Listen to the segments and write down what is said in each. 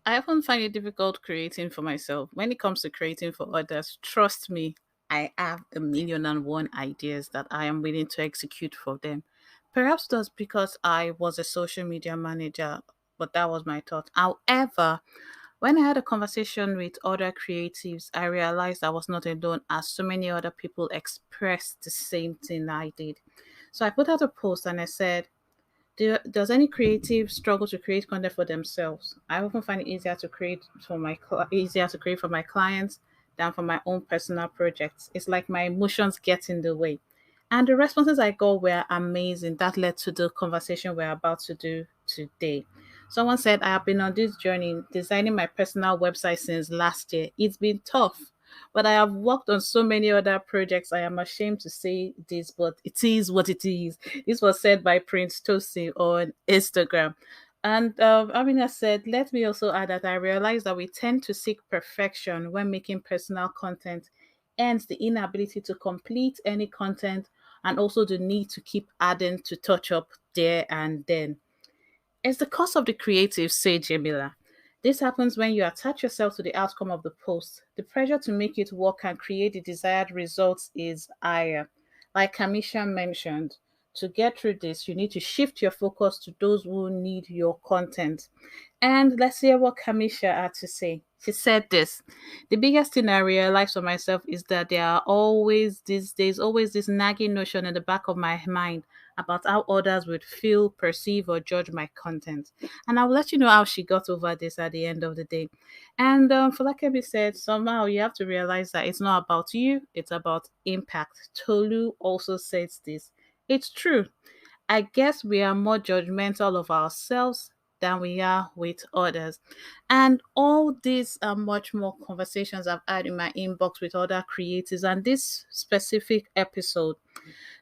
I often find it difficult creating for myself. When it comes to creating for others, trust me, I have a million and one ideas that I am willing to execute for them. Perhaps that's because I was a social media manager, but that was my thought. However, when I had a conversation with other creatives, I realized I was not alone as so many other people expressed the same thing I did. So I put out a post and I said, does any creative struggle to create content for themselves? I often find it easier to create for my clients than for my own personal projects. It's like my emotions get in the way. And the responses I got were amazing. That led to the conversation we're about to do today. Someone said, I have been on this journey designing my personal website since last year. It's been tough, but I have worked on so many other projects. I am ashamed to say this, but it is what it is. This was said by Prince Tosin on Instagram. And Amina said, let me also add that I realize that we tend to seek perfection when making personal content, hence the inability to complete any content and also the need to keep adding to touch up there and then. It's the cost of the creative, say Jamila. This happens when you attach yourself to the outcome of the post. The pressure to make it work and create the desired results is higher. Like Kamisha mentioned, to get through this, you need to shift your focus to those who need your content. And let's hear what Kamisha had to say. She said this: the biggest thing I realized for myself is that there's always this nagging notion in the back of my mind about how others would feel, perceive, or judge my content. And I'll let you know how she got over this at the end of the day. And Falakemi said, somehow you have to realize that it's not about you, it's about impact. Tolu also says this. It's true. I guess we are more judgmental of ourselves than we are with others. And all these are much more conversations I've had in my inbox with other creators. And this specific episode,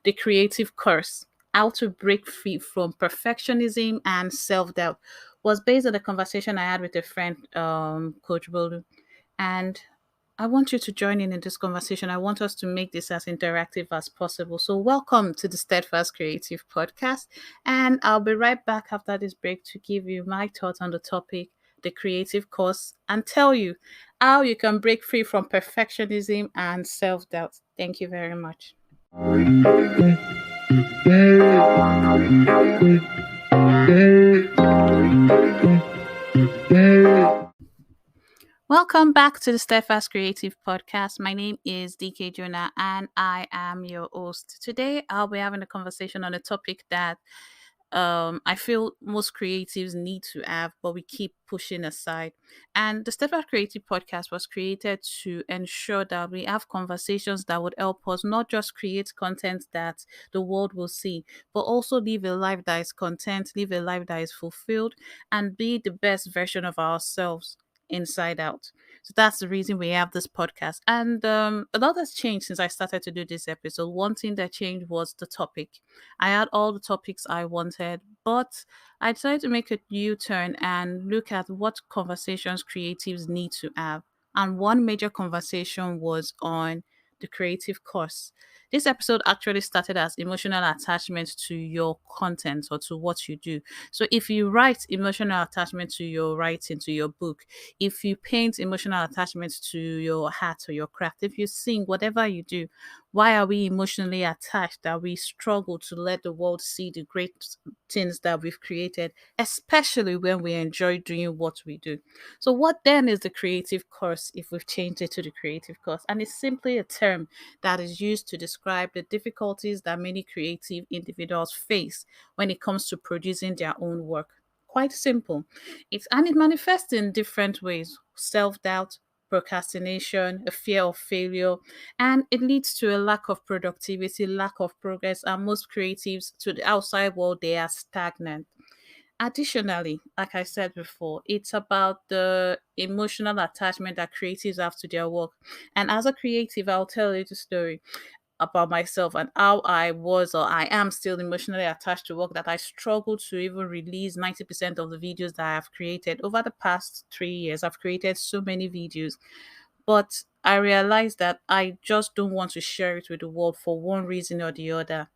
the creative curse, how to break free from perfectionism and self-doubt, was based on a conversation I had with a friend, Coach Bolu. And I want you to join in this conversation. I want us to make this as interactive as possible. So, welcome to the Steadfast Creative Podcast. And I'll be right back after this break to give you my thoughts on the topic, the creative course, and tell you how you can break free from perfectionism and self doubt. Thank you very much. Welcome back to the Steadfast Creative Podcast. My name is DK Jonah and I am your host. Today, I'll be having a conversation on a topic that I feel most creatives need to have, but we keep pushing aside. And the Steadfast Creative Podcast was created to ensure that we have conversations that would help us not just create content that the world will see, but also live a life that is content, live a life that is fulfilled, and be the best version of ourselves inside out. So that's the reason we have this podcast. And a lot has changed since I started to do this episode. One thing that changed was the topic. I had all the topics I wanted, but I decided to make a U turn and look at what conversations creatives need to have. And one major conversation was on the creative course. This episode actually started as emotional attachment to your content or to what you do. So if you write emotional attachment to your writing, to your book, if you paint emotional attachments to your art or your craft, if you sing, whatever you do, why are we emotionally attached that we struggle to let the world see the great things that we've created, especially when we enjoy doing what we do? So, what then is the creative course if we've changed it to the creative course? And it's simply a term that is used to describe the difficulties that many creative individuals face when it comes to producing their own work. Quite simple. It manifests in different ways: self-doubt, procrastination, a fear of failure, and it leads to a lack of productivity, lack of progress, and most creatives to the outside world they are stagnant. Additionally, like I said before, it's about the emotional attachment that creatives have to their work. And as a creative, I'll tell you the story about myself and how I was or I am still emotionally attached to work, that I struggle to even release 90% of the videos that I have created. Over the past 3 years, I've created so many videos, but I realized that I just don't want to share it with the world for one reason or the other.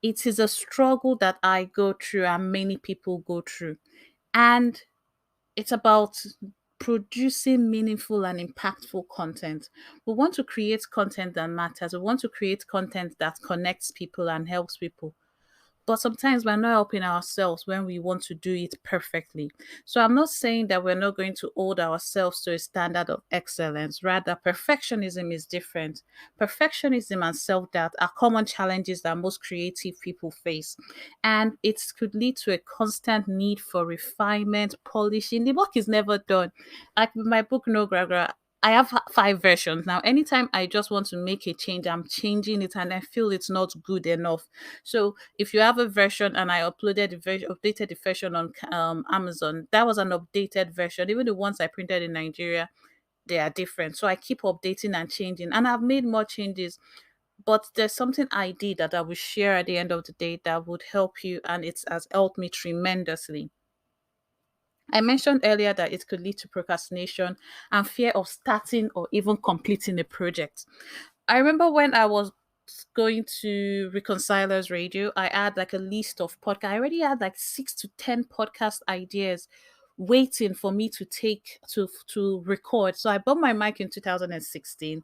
It is a struggle that I go through and many people go through. And It's about producing meaningful and impactful content. We want to create content that matters. We want to create content that connects people and helps people. But sometimes we're not helping ourselves when we want to do it perfectly. So I'm not saying that we're not going to hold ourselves to a standard of excellence. Rather, perfectionism is different. Perfectionism and self doubt are common challenges that most creative people face. And it could lead to a constant need for refinement, polishing. The work is never done. Like with my book, No Gragra, I have five versions now. Anytime I just want to make a change, I'm changing it and I feel it's not good enough. So if you have a version and I uploaded the version, updated the version on Amazon, that was an updated version. Even the ones I printed in Nigeria, they are different. So I keep updating and changing, and I've made more changes. But there's something I did that I will share at the end of the day that would help you, and it has helped me tremendously. I mentioned earlier that it could lead to procrastination and fear of starting or even completing a project. I remember when I was going to Reconcilers Radio, I had like a list of podcasts. I already had like 6 to 10 podcast ideas waiting for me to take to record. So I bought my mic in 2016.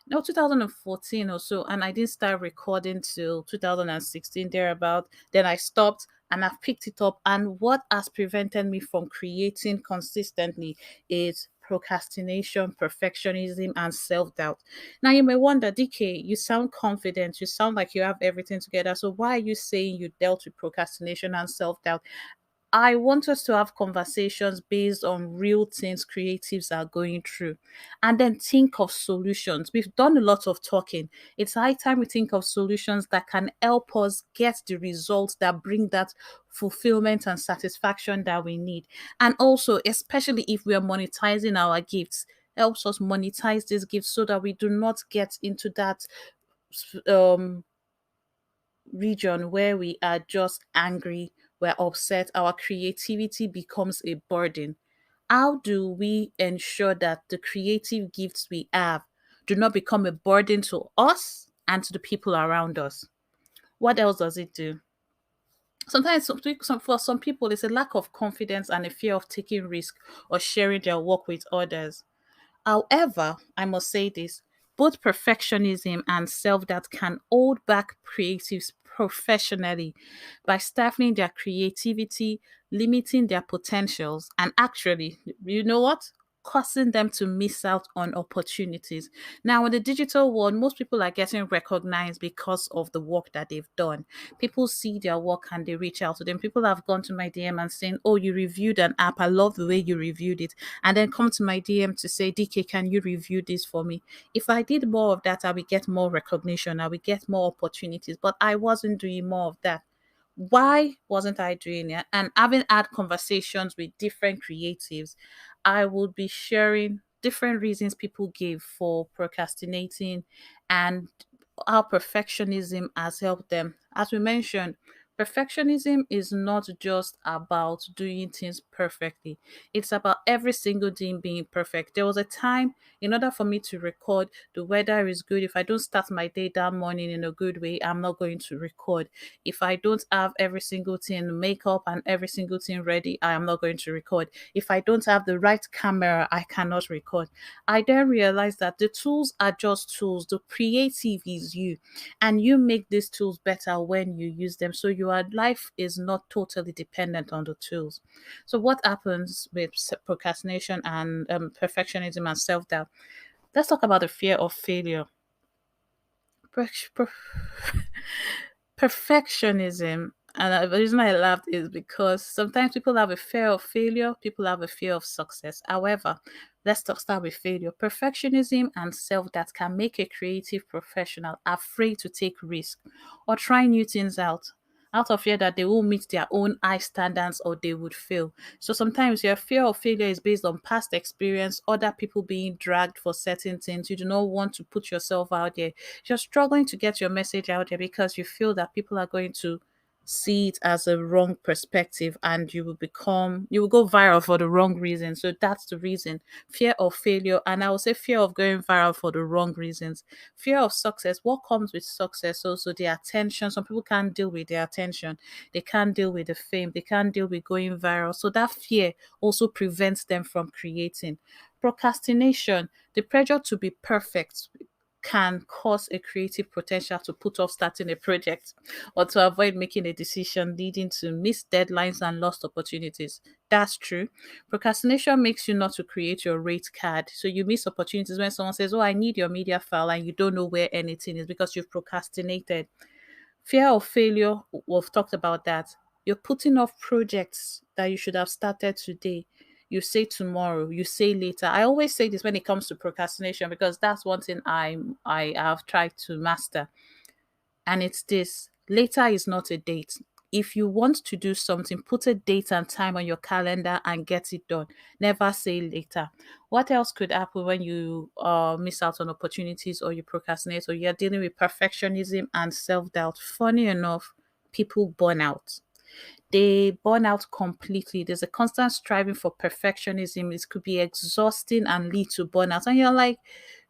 No, 2014 or so, and I didn't start recording till 2016 thereabout. Then I stopped and I've picked it up. And what has prevented me from creating consistently is procrastination, perfectionism, and self doubt. Now, you may wonder, DK, you sound confident, you sound like you have everything together. So, why are you saying you dealt with procrastination and self doubt? I want us to have conversations based on real things creatives are going through and then think of solutions. We've done a lot of talking. It's high time we think of solutions that can help us get the results that bring that fulfillment and satisfaction that we need. And also, especially if we are monetizing our gifts, helps us monetize these gifts so that we do not get into that um region where we are just angry, we're upset, our creativity becomes a burden. How do we ensure that the creative gifts we have do not become a burden to us and to the people around us? What else does it do? Sometimes for some people, it's a lack of confidence and a fear of taking risk or sharing their work with others. However, I must say this, both perfectionism and self doubt can hold back creatives professionally by stifling their creativity, limiting their potentials, and actually, you know what? Causing them to miss out on opportunities. Now, in the digital world, most people are getting recognized because of the work that they've done. People see their work and they reach out to them. People have gone to my DM and saying, "Oh, you reviewed an app. I love the way you reviewed it." And then come to my DM to say, "DK, can you review this for me?" If I did more of that, I would get more recognition, I would get more opportunities, but I wasn't doing more of that. Why wasn't I doing it? And having had conversations with different creatives, I would be sharing different reasons people give for procrastinating and how perfectionism has helped them. As we mentioned, perfectionism is not just about doing things perfectly. It's about every single thing being perfect. There was a time, in order for me to record, the weather is good. If I don't start my day that morning in a good way, I'm not going to record. If I don't have every single thing, makeup and every single thing ready, I am not going to record. If I don't have the right camera, I cannot record. I then realized that the tools are just tools. The creative is you, and you make these tools better when you use them. So your life is not totally dependent on the tools. So what happens with procrastination and perfectionism and self doubt? Let's talk about the fear of failure. Per- per- Perfectionism, and the reason I laughed is because sometimes people have a fear of failure, people have a fear of success. However, start with failure. Perfectionism and self that can make a creative professional afraid to take risk or try new things out of fear that they will meet their own high standards or they would fail. So sometimes your fear of failure is based on past experience, other people being dragged for certain things. You do not want to put yourself out there. You're struggling to get your message out there because you feel that people are going to see it as a wrong perspective, and you will go viral for the wrong reason. So that's the reason. Fear of failure, and I would say fear of going viral for the wrong reasons. Fear of success. What comes with success? Also the attention. Some people can't deal with the attention. They can't deal with the fame. They can't deal with going viral. So that fear also prevents them from creating. Procrastination, the pressure to be perfect can cause a creative potential to put off starting a project or to avoid making a decision, leading to missed deadlines and lost opportunities. That's true. Procrastination makes you not to create your rate card. So you miss opportunities when someone says, "Oh, I need your media file," and you don't know where anything is because you've procrastinated. Fear of failure, we've talked about that. You're putting off projects that you should have started today. You say tomorrow, you say later. I always say this when it comes to procrastination because that's one thing I have tried to master. And it's this: later is not a date. If you want to do something, put a date and time on your calendar and get it done. Never say later. What else could happen when you miss out on opportunities or you procrastinate or you're dealing with perfectionism and self doubt? Funny enough, people burn out. They burn out completely. There's a constant striving for perfectionism. It could be exhausting and lead to burnout. And you're like,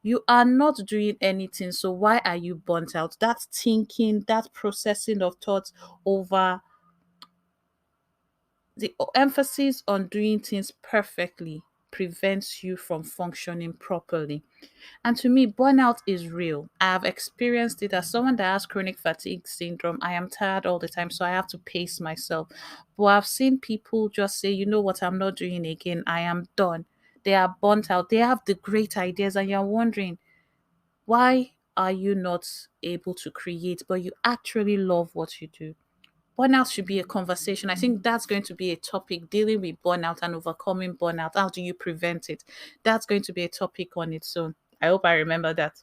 you are not doing anything. So why are you burnt out? That thinking, that processing of thoughts over the emphasis on doing things perfectly prevents you from functioning properly. And to me, burnout is real. I have experienced it as someone that has chronic fatigue syndrome. I am tired all the time, so I have to pace myself. But I've seen people just say, you know what, I'm not doing again. I am done. They are burnt out. They have the great ideas, and you're wondering, why are you not able to create, but you actually love what you do? Burnout should be a conversation. I think that's going to be a topic, dealing with burnout and overcoming burnout. How do you prevent it? That's going to be a topic on its own. I hope I remember that.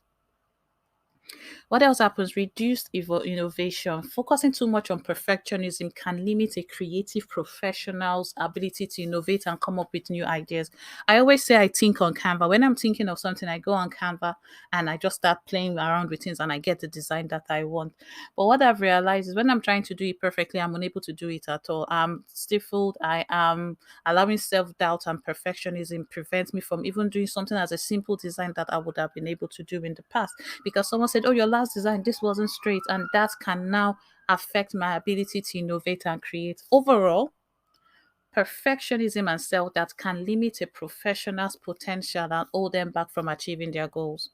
What else happens? Reduced innovation. Focusing too much on perfectionism can limit a creative professional's ability to innovate and come up with new ideas. I always say I think on Canva. When I'm thinking of something, I go on Canva and I just start playing around with things and I get the design that I want. But what I've realized is when I'm trying to do it perfectly, I'm unable to do it at all. I'm stifled. I am allowing self doubt and perfectionism prevents me from even doing something as a simple design that I would have been able to do in the past because someone said, "Oh, your last design, this wasn't straight," and that can now affect my ability to innovate and create. Overall, perfectionism and self that can limit a professional's potential and hold them back from achieving their goals.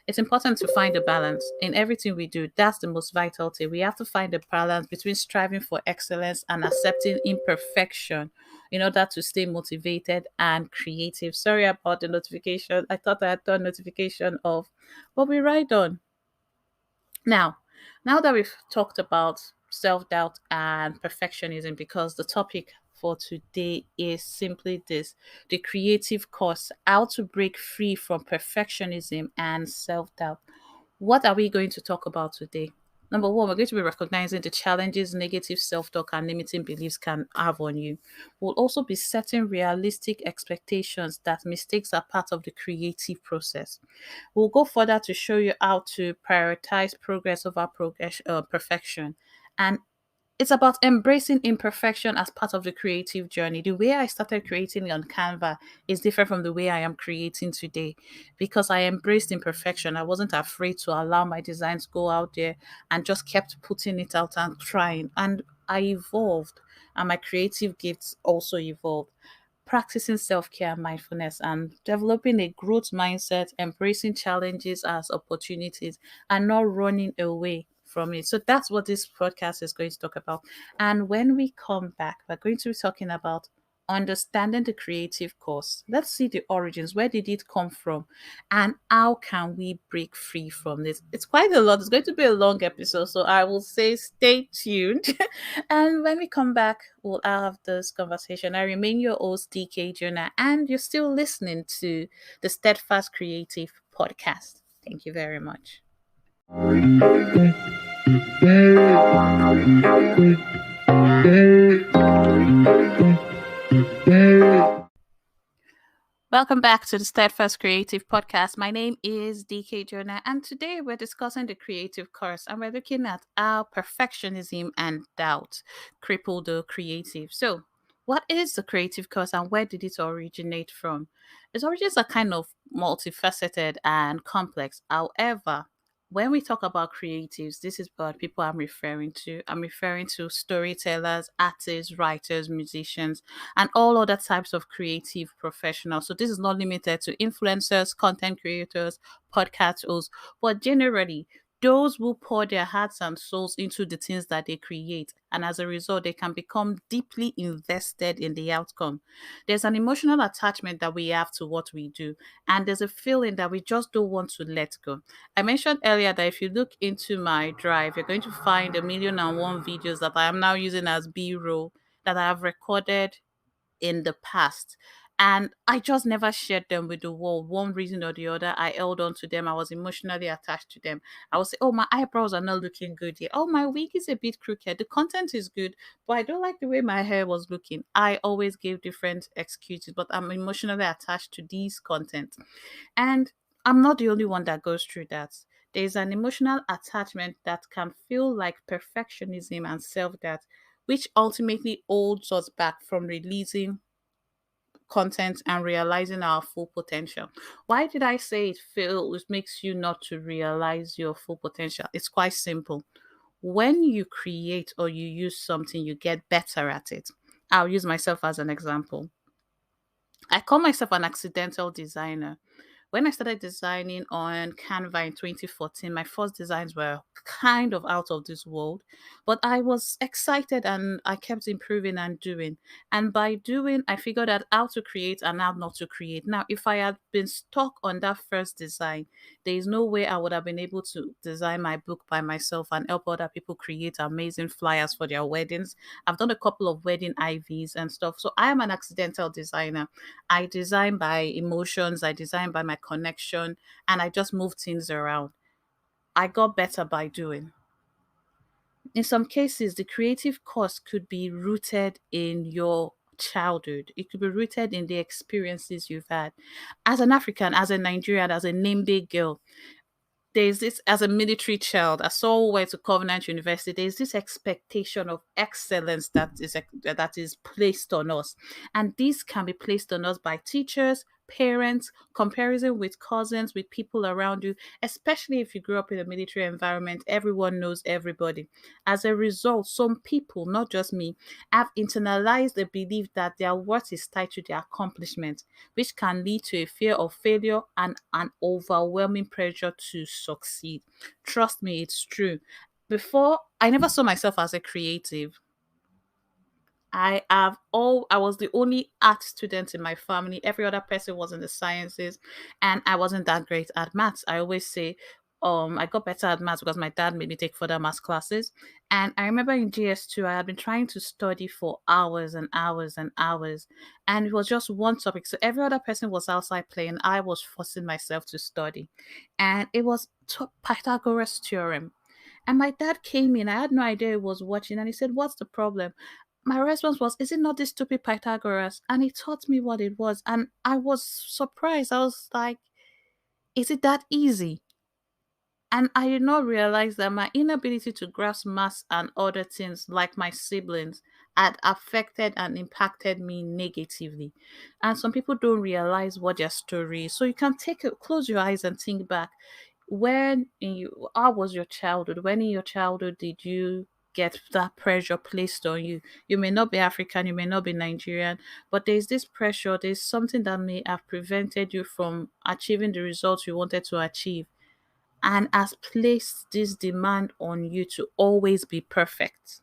It's important to find a balance in everything we do. That's the most vital thing. We have to find a balance between striving for excellence and accepting imperfection in order to stay motivated and creative. Sorry about the notification. I thought I had turned notification off, but we ride on. Now, now that we've talked about self doubt and perfectionism, because the topic for today is simply this: the creative course, how to break free from perfectionism and self doubt. What are we going to talk about today? Number one, we're going to be recognizing the challenges negative self talk and limiting beliefs can have on you. We'll also be setting realistic expectations that mistakes are part of the creative process. We'll go further to show you how to prioritize progress over perfection. And it's about embracing imperfection as part of the creative journey. The way I started creating on Canva is different from the way I am creating today because I embraced imperfection. I wasn't afraid to allow my designs go out there and just kept putting it out and trying. And I evolved, and my creative gifts also evolved. Practicing self care and mindfulness and developing a growth mindset, embracing challenges as opportunities, and not running away from it. So that's what this podcast is going to talk about. And when we come back, we're going to be talking about understanding the creative course. Let's see the origins. Where did it come from? And how can we break free from this? It's quite a lot. It's going to be a long episode. So I will say stay tuned. And when we come back, we'll have this conversation. I remain your host, DK Jonah, and you're still listening to the Steadfast Creative Podcast. Thank you very much. Welcome back to the Steadfast Creative Podcast. My name is DK Jonah, and today we're discussing the creative course and we're looking at how perfectionism and doubt cripple the creative. So, what is the creative course and where did it originate from? Its origins are kind of multifaceted and complex. However, when we talk about creatives, this is what people I'm referring to. I'm referring to storytellers, artists, writers, musicians, and all other types of creative professionals. So this is not limited to influencers, content creators, podcast hosts, but generally those who pour their hearts and souls into the things that they create. And as a result, they can become deeply invested in the outcome. There's an emotional attachment that we have to what we do, and there's a feeling that we just don't want to let go. I mentioned earlier that if you look into my drive, you're going to find a million and one videos that I am now using as B roll that I have recorded in the past. And I just never shared them with the world. One reason or the other, I held on to them. I was emotionally attached to them. I would say, oh, my eyebrows are not looking good here. Oh, my wig is a bit crooked. The content is good, but I don't like the way my hair was looking. I always gave different excuses, but I'm emotionally attached to these content. And I'm not the only one that goes through that. There's an emotional attachment that can feel like perfectionism and self doubt, which ultimately holds us back from releasing content and realizing our full potential. Why did I say it makes you not to realize your full potential? It's quite simple. When you create or you use something, you get better at it. I'll use myself as an example. I call myself an accidental designer. When I started designing on Canva in 2014, my first designs were kind of out of this world, but I was excited and I kept improving and doing. And by doing, I figured out how to create and how not to create. Now, if I had been stuck on that first design, there is no way I would have been able to design my book by myself and help other people create amazing flyers for their weddings. I've done a couple of wedding IVs and stuff. So I am an accidental designer. I design by emotions, I design by my connection, and I just move things around. I got better by doing. In some cases, the creative course could be rooted in your childhood. It could be rooted in the experiences you've had. As an African, as a Nigerian, as a Nimbe girl, there's this as a military child, I saw went to Covenant University. There's this expectation of excellence that is placed on us, and these can be placed on us by teachers, parents, comparison with cousins, with people around you. Especially if you grew up in a military environment, everyone knows everybody. As a result, some people, not just me, have internalized the belief that their worth is tied to their accomplishment, which can lead to a fear of failure and an overwhelming pressure to succeed. Trust me, it's true. Before, I never saw myself as a creative. I was the only art student in my family. Every other person was in the sciences, and I wasn't that great at maths. I always say I got better at maths because my dad made me take further maths classes. And I remember in GS2 I had been trying to study for hours and hours and hours, and it was just one topic. So every other person was outside playing. I was forcing myself to study. And it was Pythagoras theorem. And my dad came in. I had no idea he was watching, and he said, "What's the problem?" My response was, "Is it not this stupid Pythagoras?" And he taught me what it was. And I was surprised. I was like, is it that easy? And I did not realize that my inability to grasp maths and other things, like my siblings, had affected and impacted me negatively. And some people don't realize what their story is. So you can close your eyes and think back. How was your childhood? When in your childhood did you get that pressure placed on you? You may not be African, you may not be Nigerian, but there's this pressure, there's something that may have prevented you from achieving the results you wanted to achieve and has placed this demand on you to always be perfect.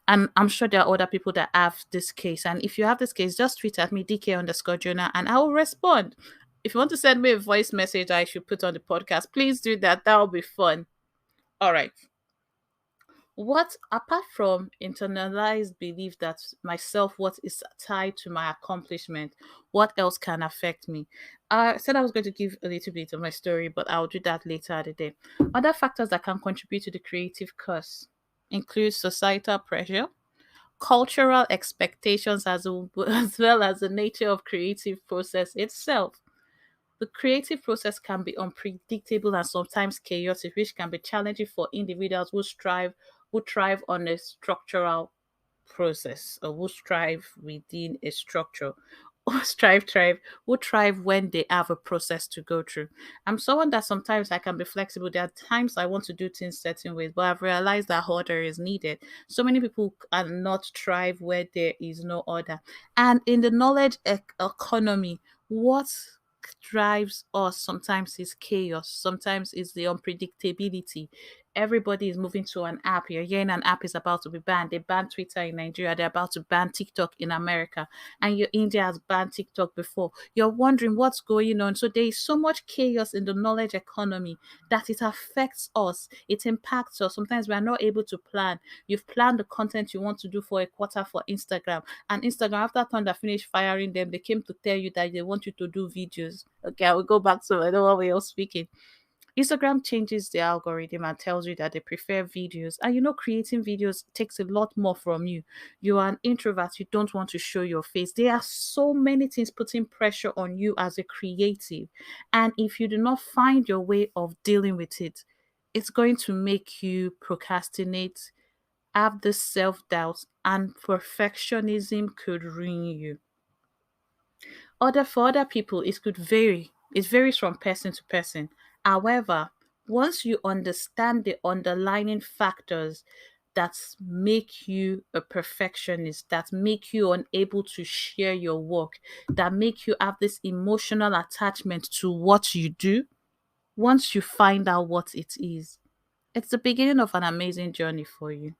And I'm sure there are other people that have this case. And if you have this case, just tweet at me, DK underscore Jonah, and I will respond. If you want to send me a voice message I should put on the podcast, please do that. That will be fun. All right. What, apart from internalized belief that my self-worth is tied to my accomplishment, what else can affect me? I said I was going to give a little bit of my story, but I'll do that later at the day. Other factors that can contribute to the creative curse include societal pressure, cultural expectations as well as the nature of creative process itself. The creative process can be unpredictable and sometimes chaotic, which can be challenging for individuals who thrive on a structural process or who strive within a structure or who thrive when they have a process to go through. I'm someone that sometimes I can be flexible. There are times I want to do things certain ways, but I've realized that order is needed. So many people cannot thrive where there is no order. And in the knowledge economy, what drives us sometimes is chaos, sometimes is the unpredictability. Everybody is moving to an app. You're hearing an app is about to be banned. They banned Twitter in Nigeria. They're about to ban TikTok in America. And your India has banned TikTok before. You're wondering what's going on. So there is so much chaos in the knowledge economy that it affects us. It impacts us. Sometimes we are not able to plan. You've planned the content you want to do for a quarter for Instagram. And Instagram, after Thunder finished firing them, they came to tell you that they want you to do videos. Okay, I will go back to I know what we are speaking. Instagram changes the algorithm and tells you that they prefer videos. And creating videos takes a lot more from you. You are an introvert, you don't want to show your face. There are so many things putting pressure on you as a creative. And if you do not find your way of dealing with it, it's going to make you procrastinate, have this self doubt, and perfectionism could ruin you. For other people, it could vary. It varies from person to person. However, once you understand the underlying factors that make you a perfectionist, that make you unable to share your work, that make you have this emotional attachment to what you do, once you find out what it is, it's the beginning of an amazing journey for you.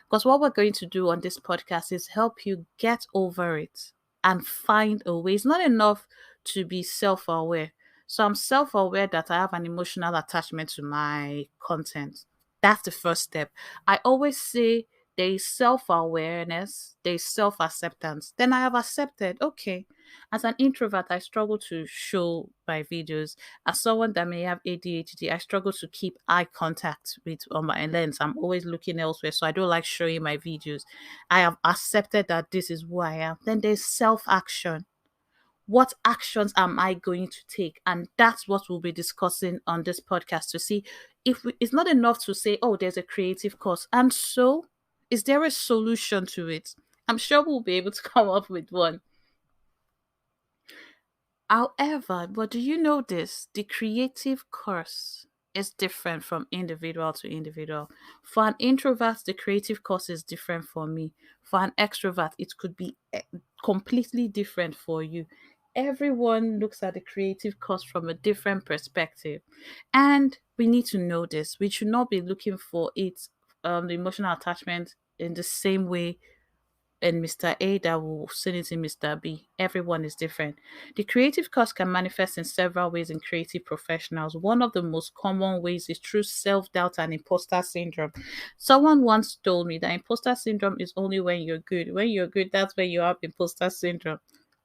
Because what we're going to do on this podcast is help you get over it and find a way. It's not enough to be self aware. So I'm self aware that I have an emotional attachment to my content. That's the first step. I always say there is self awareness, there is self acceptance. Then I have accepted, okay, as an introvert, I struggle to show my videos. As someone that may have ADHD, I struggle to keep eye contact with on my lens. I'm always looking elsewhere, so I don't like showing my videos. I have accepted that this is who I am. Then there's self action. What actions am I going to take? And that's what we'll be discussing on this podcast to see if it's not enough to say, oh, there's a creative cause. And so, is there a solution to it? I'm sure we'll be able to come up with one. However, but do you know this? The creative course is different from individual to individual. For an introvert, the creative course is different for me. For an extrovert, it could be completely different for you. Everyone looks at the creative course from a different perspective. And we need to know this. We should not be looking for it, the emotional attachment in the same way in Mr. A that will see it in Mr. B. Everyone is different. The creative cause can manifest in several ways in creative professionals. One of the most common ways is through self doubt and imposter syndrome. Someone once told me that imposter syndrome is only when you're good. When you're good, that's when you have imposter syndrome.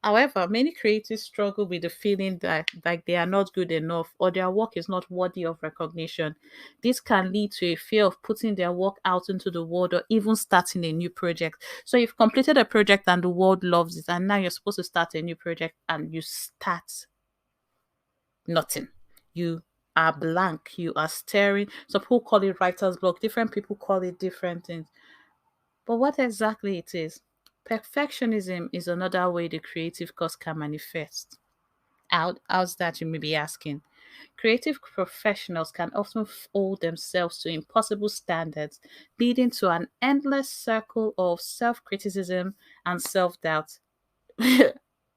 However, many creatives struggle with the feeling that like they are not good enough or their work is not worthy of recognition. This can lead to a fear of putting their work out into the world or even starting a new project. So you've completed a project and the world loves it, and now you're supposed to start a new project and you start nothing. You are blank. You are staring. Some people call it writer's block. Different people call it different things. But what exactly it is? Perfectionism is another way the creative cause can manifest. How's that, you may be asking? Creative professionals can often hold themselves to impossible standards, leading to an endless circle of self criticism and self doubt.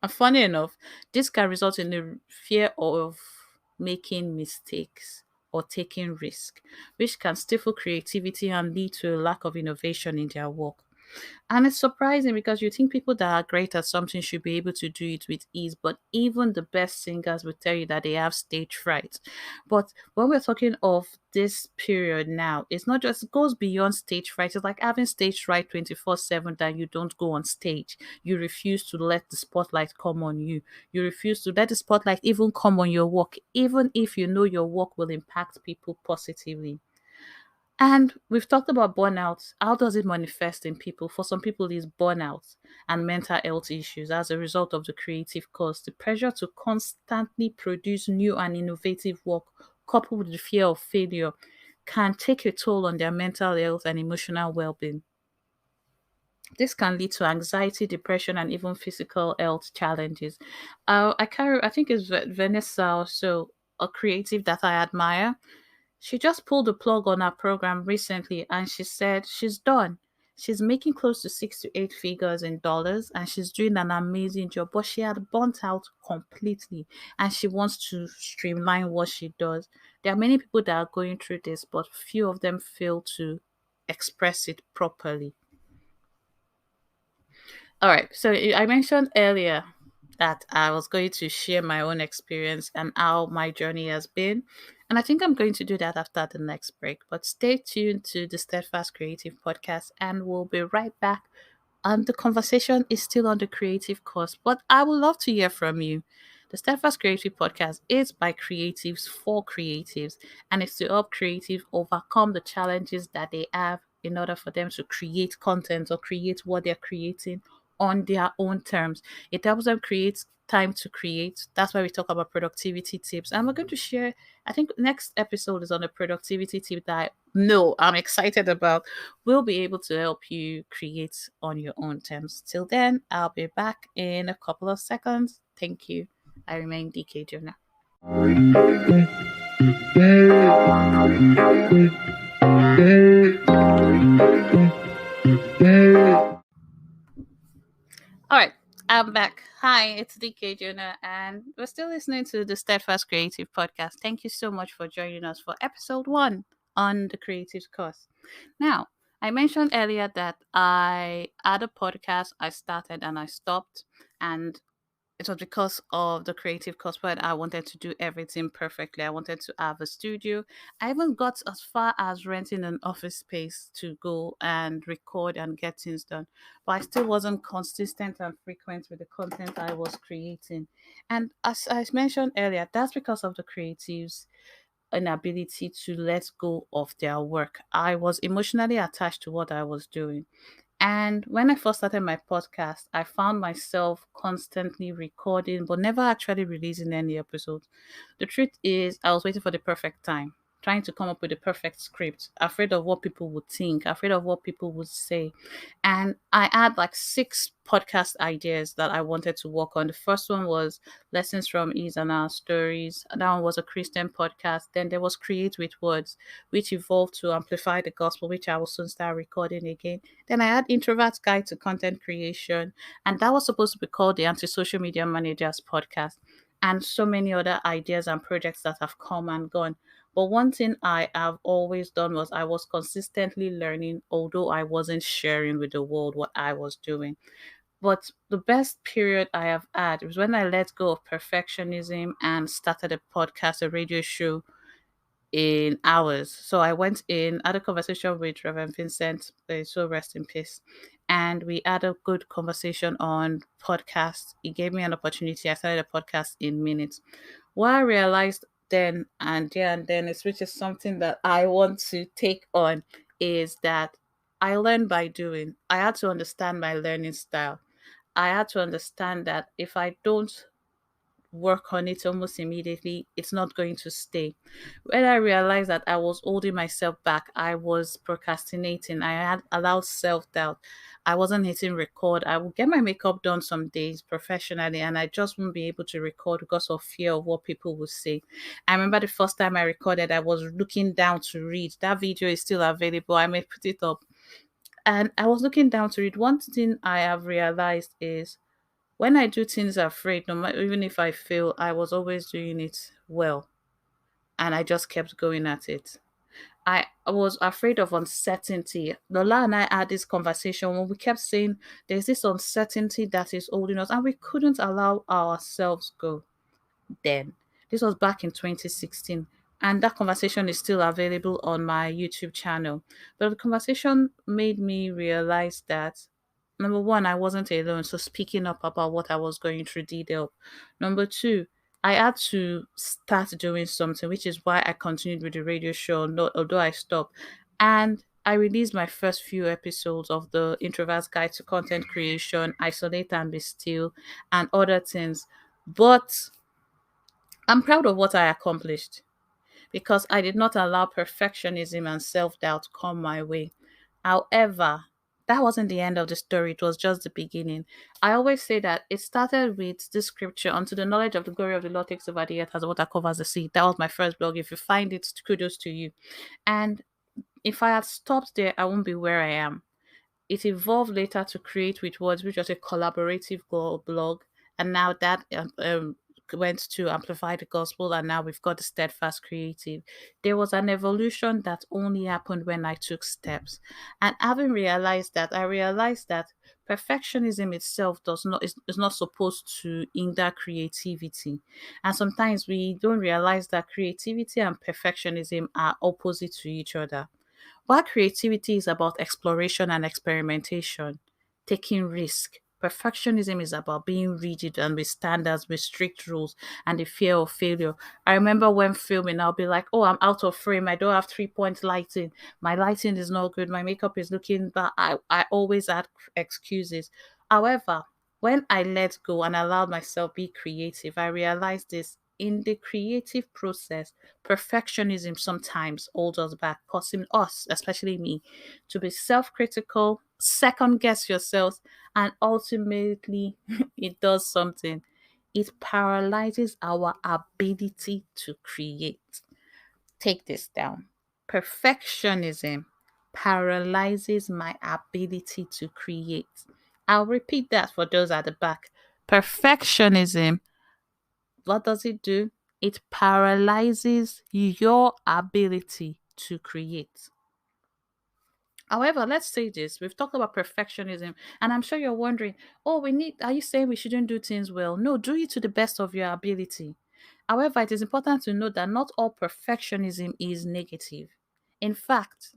And funny enough, this can result in the fear of making mistakes or taking risk, which can stifle creativity and lead to a lack of innovation in their work. And it's surprising because you think people that are great at something should be able to do it with ease, but even the best singers will tell you that they have stage fright. But when we're talking of this period now, it's not just, it goes beyond stage fright. It's like having stage fright 24/7 that you don't go on stage. You refuse to let the spotlight come on you. You refuse to let the spotlight even come on your work, even if you know your work will impact people positively. And we've talked about burnout. How does it manifest in people? For some people, it's burnout and mental health issues as a result of the creative cause. The pressure to constantly produce new and innovative work, coupled with the fear of failure, can take a toll on their mental health and emotional well being. This can lead to anxiety, depression, and even physical health challenges. I think it's Vanessa, so a creative that I admire. She just pulled the plug on her program recently and she said she's done. She's making close to 6 to 8 figures in dollars and she's doing an amazing job, but she had burnt out completely and she wants to streamline what she does. There are many people that are going through this, but few of them fail to express it properly. All right. So I mentioned earlier that I was going to share my own experience and how my journey has been. And I think I'm going to do that after the next break. But stay tuned to the Steadfast Creative Podcast and we'll be right back. The conversation is still on the creative course, but I would love to hear from you. The Steadfast Creative Podcast is by creatives for creatives, and it's to help creatives overcome the challenges that they have in order for them to create content or create what they're creating on their own terms. It helps them create time to create. That's why we talk about productivity tips. And we're going to share, I think next episode is on a productivity tip that I know I'm excited about. We'll be able to help you create on your own terms. Till then, I'll be back in a couple of seconds. Thank you. I remain DK Jonah. All right, I'm back. Hi, it's DK Jonah, and we're still listening to the Steadfast Creative Podcast. Thank you so much for joining us for episode 1 on the creative course. Now, I mentioned earlier that I had a podcast I started and I stopped, and it was because of the creative course where I wanted to do everything perfectly. I wanted to have a studio. I even got as far as renting an office space to go and record and get things done. But I still wasn't consistent and frequent with the content I was creating. And as I mentioned earlier, that's because of the creatives' inability to let go of their work. I was emotionally attached to what I was doing. And when I first started my podcast, I found myself constantly recording but never actually releasing any episodes. The truth is, I was waiting for the perfect time, trying to come up with the perfect script, afraid of what people would think, afraid of what people would say. And I had like 6 podcast ideas that I wanted to work on. The first one was Lessons from Ease and Our Stories. That one was a Christian podcast. Then there was Create with Words, which evolved to Amplify the Gospel, which I will soon start recording again. Then I had Introvert's Guide to Content Creation, and that was supposed to be called the Anti-Social Media Managers Podcast. And so many other ideas and projects that have come and gone. But one thing I have always done was I was consistently learning, although I wasn't sharing with the world what I was doing. But the best period I have had was when I let go of perfectionism and started a podcast, a radio show in hours. So I went in, had a conversation with Reverend Vincent, may so rest in peace. And we had a good conversation on podcast. He gave me an opportunity. I started a podcast in minutes. What I realized then and there and then is which is something that I want to take on is that I learn by doing. I had to understand my learning style. I had to understand that if I don't work on it almost immediately, it's not going to stay. When I realized that I was holding myself back, I was procrastinating, I had allowed self doubt, I wasn't hitting record. I would get my makeup done some days professionally, and I just wouldn't be able to record because of fear of what people would say. I remember the first time I recorded, I was looking down to read. That video is still available. I may put it up. And I was looking down to read. One thing I have realized is when I do things afraid, no matter even if I fail, I was always doing it well, and I just kept going at it. I was afraid of uncertainty. Lola and I had this conversation when we kept saying there's this uncertainty that is holding us, and we couldn't allow ourselves go then. This was back in 2016. And that conversation is still available on my YouTube channel. But the conversation made me realize that number one, I wasn't alone. So speaking up about what I was going through did help. Number two, I had to start doing something, which is why I continued with the radio show, although I stopped. And I released my first few episodes of the Introvert's Guide to Content Creation, Isolate and Be Still, and other things. But I'm proud of what I accomplished because I did not allow perfectionism and self doubt come my way. However, that wasn't the end of the story, it was just the beginning. I always say that it started with this scripture: unto the knowledge of the glory of the Lord takes over the earth as water covers the sea. That was my first blog. If you find it, kudos to you. And if I had stopped there, I wouldn't be where I am. It evolved later to Create with Words, which was a collaborative blog, and now that went to Amplify the Gospel, and now we've got the Steadfast Creative. There was an evolution that only happened when I took steps, and having realized that, I realized that perfectionism itself is not supposed to hinder creativity, and sometimes we don't realize that creativity and perfectionism are opposite to each other. While creativity is about exploration and experimentation, taking risk, perfectionism is about being rigid and with standards, with strict rules, and the fear of failure. I remember when filming, I'll be like, oh, I'm out of frame. I don't have 3 point lighting. My lighting is not good. My makeup is looking bad. I always had excuses. However, when I let go and allowed myself be creative, I realized this: in the creative process, perfectionism sometimes holds us back, causing us, especially me, to be self critical, second guess yourselves, and ultimately, it does something. It paralyzes our ability to create. Take this down. Perfectionism paralyzes my ability to create. I'll repeat that for those at the back. Perfectionism, what does it do? It paralyzes your ability to create. However, let's say this: we've talked about perfectionism, and I'm sure you're wondering, oh, are you saying we shouldn't do things well? No, do it to the best of your ability. However, it is important to note that not all perfectionism is negative. In fact,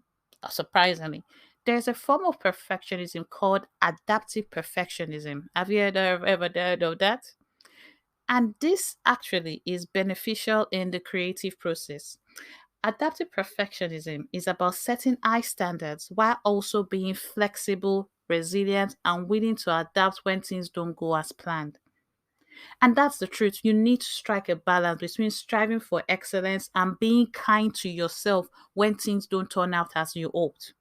surprisingly, there's a form of perfectionism called adaptive perfectionism. Have you ever heard of that? And this actually is beneficial in the creative process. Adaptive perfectionism is about setting high standards while also being flexible, resilient, and willing to adapt when things don't go as planned. And that's the truth. You need to strike a balance between striving for excellence and being kind to yourself when things don't turn out as you hoped.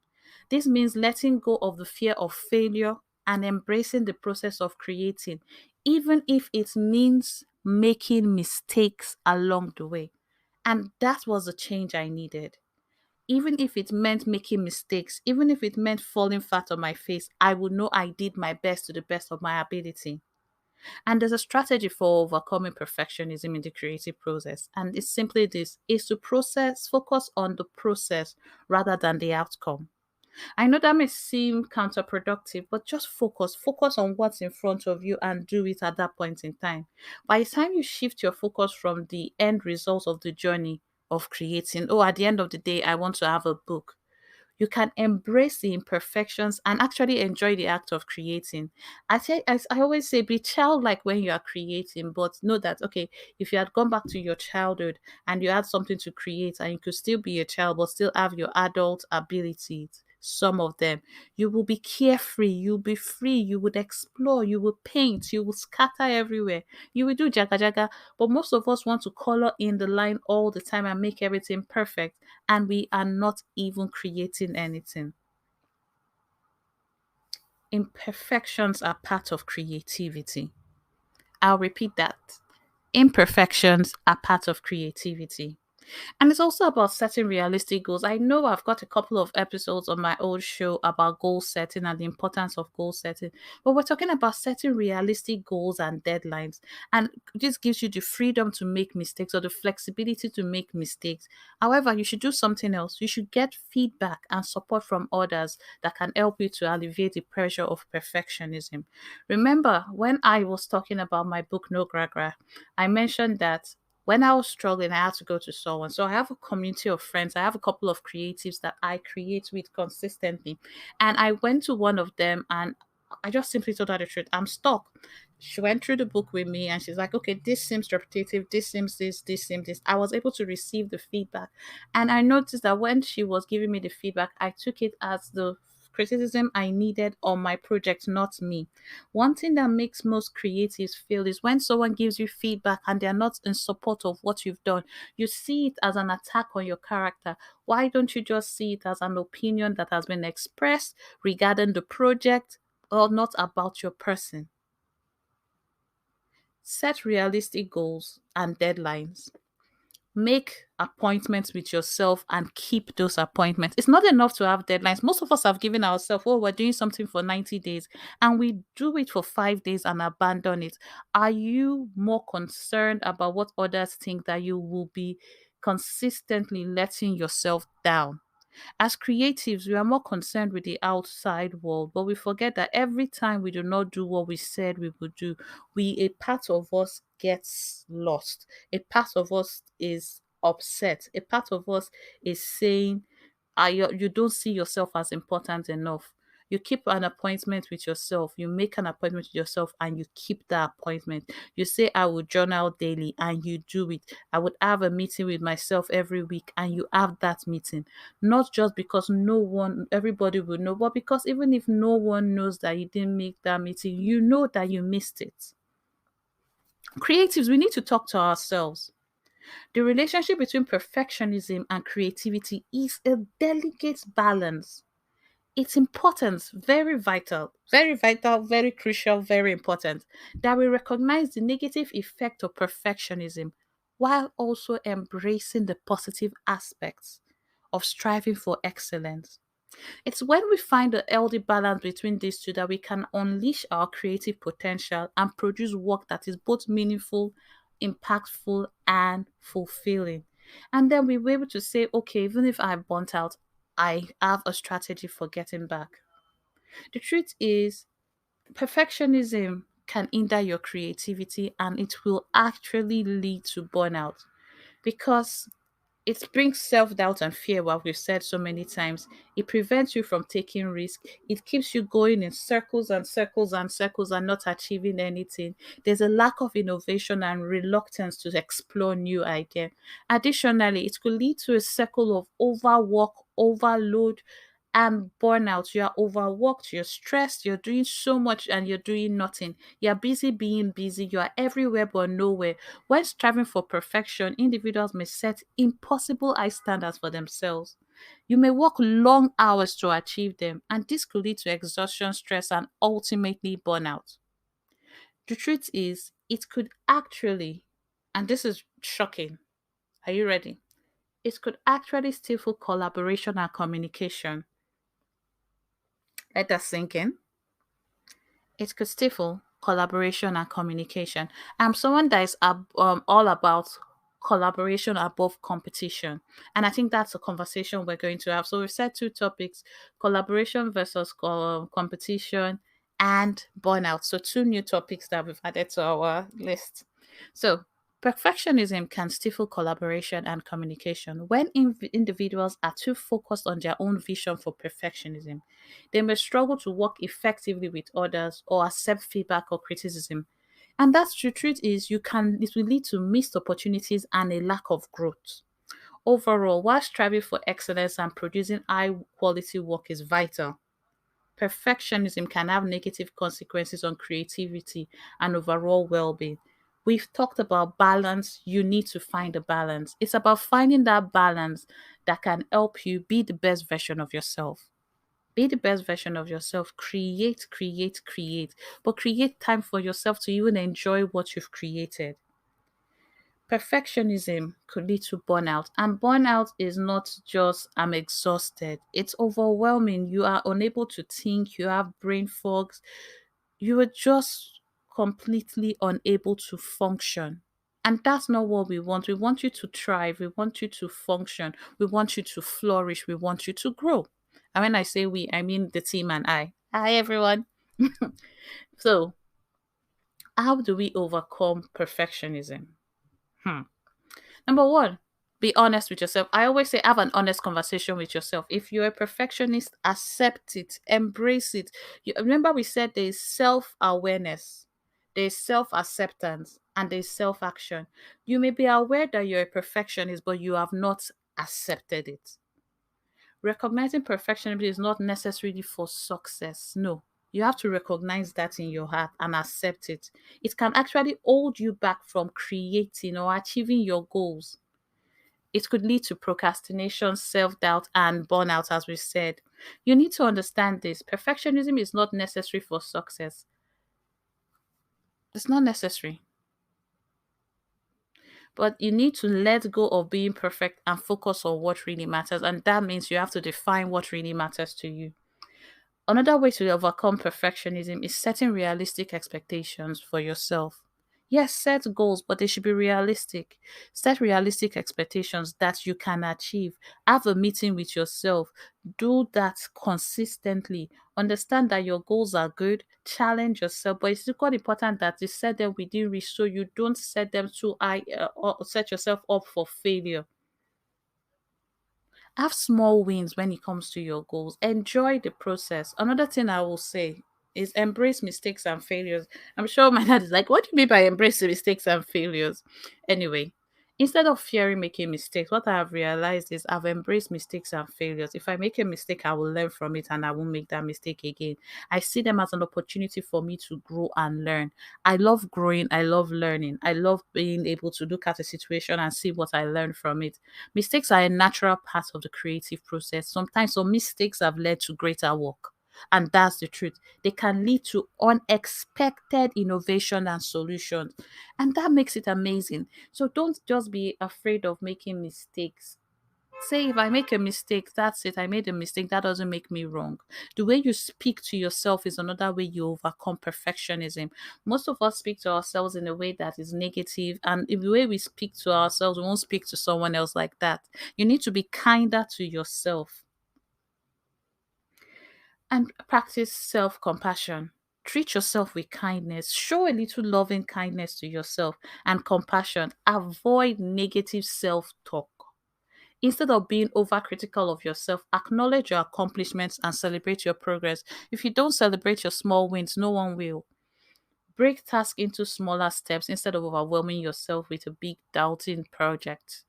This means letting go of the fear of failure and embracing the process of creating, even if it means making mistakes along the way. And that was the change I needed. Even if it meant making mistakes, even if it meant falling flat on my face, I would know I did my best to the best of my ability. And there's a strategy for overcoming perfectionism in the creative process. And it's simply this: is to focus on the process rather than the outcome. I know that may seem counterproductive, but just focus on what's in front of you and do it at that point in time. By the time you shift your focus from the end result of the journey of creating, oh, at the end of the day, I want to have a book, you can embrace the imperfections and actually enjoy the act of creating. As I always say, be childlike when you are creating, but know that, okay, if you had gone back to your childhood and you had something to create and you could still be a child but still have your adult abilities, some of them, you will be carefree, you'll be free, you would explore, you will paint, you will scatter everywhere, you will do jaga jaga. But most of us want to color in the line all the time and make everything perfect, and we are not even creating anything. Imperfections are part of creativity. I'll repeat that. Imperfections are part of creativity. And it's also about setting realistic goals. I know I've got a couple of episodes on my old show about goal setting and the importance of goal setting, but we're talking about setting realistic goals and deadlines. And this gives you the freedom to make mistakes or the flexibility to make mistakes. However, you should do something else. You should get feedback and support from others that can help you to alleviate the pressure of perfectionism. Remember, when I was talking about my book, No Gragra, I mentioned that when I was struggling, I had to go to someone. So I have a community of friends. I have a couple of creatives that I create with consistently. And I went to one of them and I just simply told her the truth: I'm stuck. She went through the book with me and she's like, okay, this seems repetitive, this seems this. I was able to receive the feedback. And I noticed that when she was giving me the feedback, I took it as the criticism I needed on my project, not me. One thing that makes most creatives fail is when someone gives you feedback and they're not in support of what you've done. You see it as an attack on your character. Why don't you just see it as an opinion that has been expressed regarding the project or not about your person? Set realistic goals and deadlines. Make appointments with yourself and keep those appointments. It's not enough to have deadlines. Most of us have given ourselves, oh, we're doing something for 90 days, and we do it for 5 days and abandon it. Are you more concerned about what others think that you will be consistently letting yourself down? As creatives, we are more concerned with the outside world, but we forget that every time we do not do what we said we would do, a part of us gets lost. A part of us is upset. A part of us is saying, you don't see yourself as important enough. You keep an appointment with yourself, you make an appointment with yourself, and you keep that appointment. You say, I will journal daily, and you do it. I would have a meeting with myself every week, and you have that meeting. Not just because everybody will know, but because even if no one knows that you didn't make that meeting, you know that you missed it. Creatives, we need to talk to ourselves. The relationship between perfectionism and creativity is a delicate balance. It's important, very vital, very crucial, very important that we recognize the negative effect of perfectionism while also embracing the positive aspects of striving for excellence. It's when we find a healthy balance between these two that we can unleash our creative potential and produce work that is both meaningful, impactful, and fulfilling. And then we were able to say, okay, even if I burnt out, I have a strategy for getting back. The truth is, perfectionism can hinder your creativity and it will actually lead to burnout because it brings self-doubt and fear, what we've said so many times. It prevents you from taking risk. It keeps you going in circles and circles and circles and not achieving anything. There's a lack of innovation and reluctance to explore new ideas. Additionally, it could lead to a circle of overwork, overload, and burnout. You are overworked, you're stressed, you're doing so much and you're doing nothing. You're busy being busy, you are everywhere but nowhere. When striving for perfection, individuals may set impossible high standards for themselves. You may work long hours to achieve them, and this could lead to exhaustion, stress, and ultimately burnout. The truth is, it could actually, and this is shocking, are you ready? It could actually stifle collaboration and communication. Let that sink in. It could stifle collaboration and communication. I'm someone that is all about collaboration above competition. And I think that's a conversation we're going to have. So we've said two topics: collaboration versus competition and burnout. So, two new topics that we've added to our list. So, perfectionism can stifle collaboration and communication when individuals are too focused on their own vision for perfectionism. They may struggle to work effectively with others or accept feedback or criticism. And that's the truth is it will lead to missed opportunities and a lack of growth. Overall, while striving for excellence and producing high quality work is vital, perfectionism can have negative consequences on creativity and overall well being. We've talked about balance. You need to find a balance. It's about finding that balance that can help you be the best version of yourself. Be the best version of yourself. Create, create, create. But create time for yourself to even enjoy what you've created. Perfectionism could lead to burnout, and burnout is not just I'm exhausted, it's overwhelming. You are unable to think, you have brain fogs, you are just completely unable to function. And that's not what we want. We want you to thrive, we want you to function, we want you to flourish, we want you to grow. And when I say we, I mean the team and I. Hi, everyone. So, how do we overcome perfectionism? Hmm. Number one, be honest with yourself. I always say have an honest conversation with yourself. If you're a perfectionist, accept it, embrace it. Remember, we said there is self awareness, there's self acceptance, and there's self action. You may be aware that you're a perfectionist, but you have not accepted it. Recognizing perfectionism is not necessarily for success. No. You have to recognize that in your heart and accept it. It can actually hold you back from creating or achieving your goals. It could lead to procrastination, self doubt, and burnout, as we said. You need to understand this. Perfectionism is not necessary for success. It's not necessary. But you need to let go of being perfect and focus on what really matters. And that means you have to define what really matters to you. Another way to overcome perfectionism is setting realistic expectations for yourself. Yes, set goals, but they should be realistic. Set realistic expectations that you can achieve. Have a meeting with yourself. Do that consistently. Understand that your goals are good. Challenge yourself, but it's equally important that you set them within reach so you don't set them too high or set yourself up for failure. Have small wins when it comes to your goals. Enjoy the process. Another thing I will say is embrace mistakes and failures. I'm sure my dad is like, what do you mean by embrace mistakes and failures? Anyway, instead of fearing making mistakes, what I have realized is I've embraced mistakes and failures. If I make a mistake, I will learn from it and I won't make that mistake again. I see them as an opportunity for me to grow and learn. I love growing. I love learning. I love being able to look at a situation and see what I learned from it. Mistakes are a natural part of the creative process. Sometimes some mistakes have led to greater work. And that's the truth. They can lead to unexpected innovation and solutions. And that makes it amazing. So don't just be afraid of making mistakes. Say if I make a mistake, that's it. I made a mistake. That doesn't make me wrong. The way you speak to yourself is another way you overcome perfectionism. Most of us speak to ourselves in a way that is negative, and if the way we speak to ourselves, we won't speak to someone else like that. You need to be kinder to yourself and practice self compassion. Treat yourself with kindness. Show a little loving kindness to yourself and compassion. Avoid negative self talk. Instead of being overcritical of yourself, acknowledge your accomplishments and celebrate your progress. If you don't celebrate your small wins, no one will. Break tasks into smaller steps instead of overwhelming yourself with a big doubting project.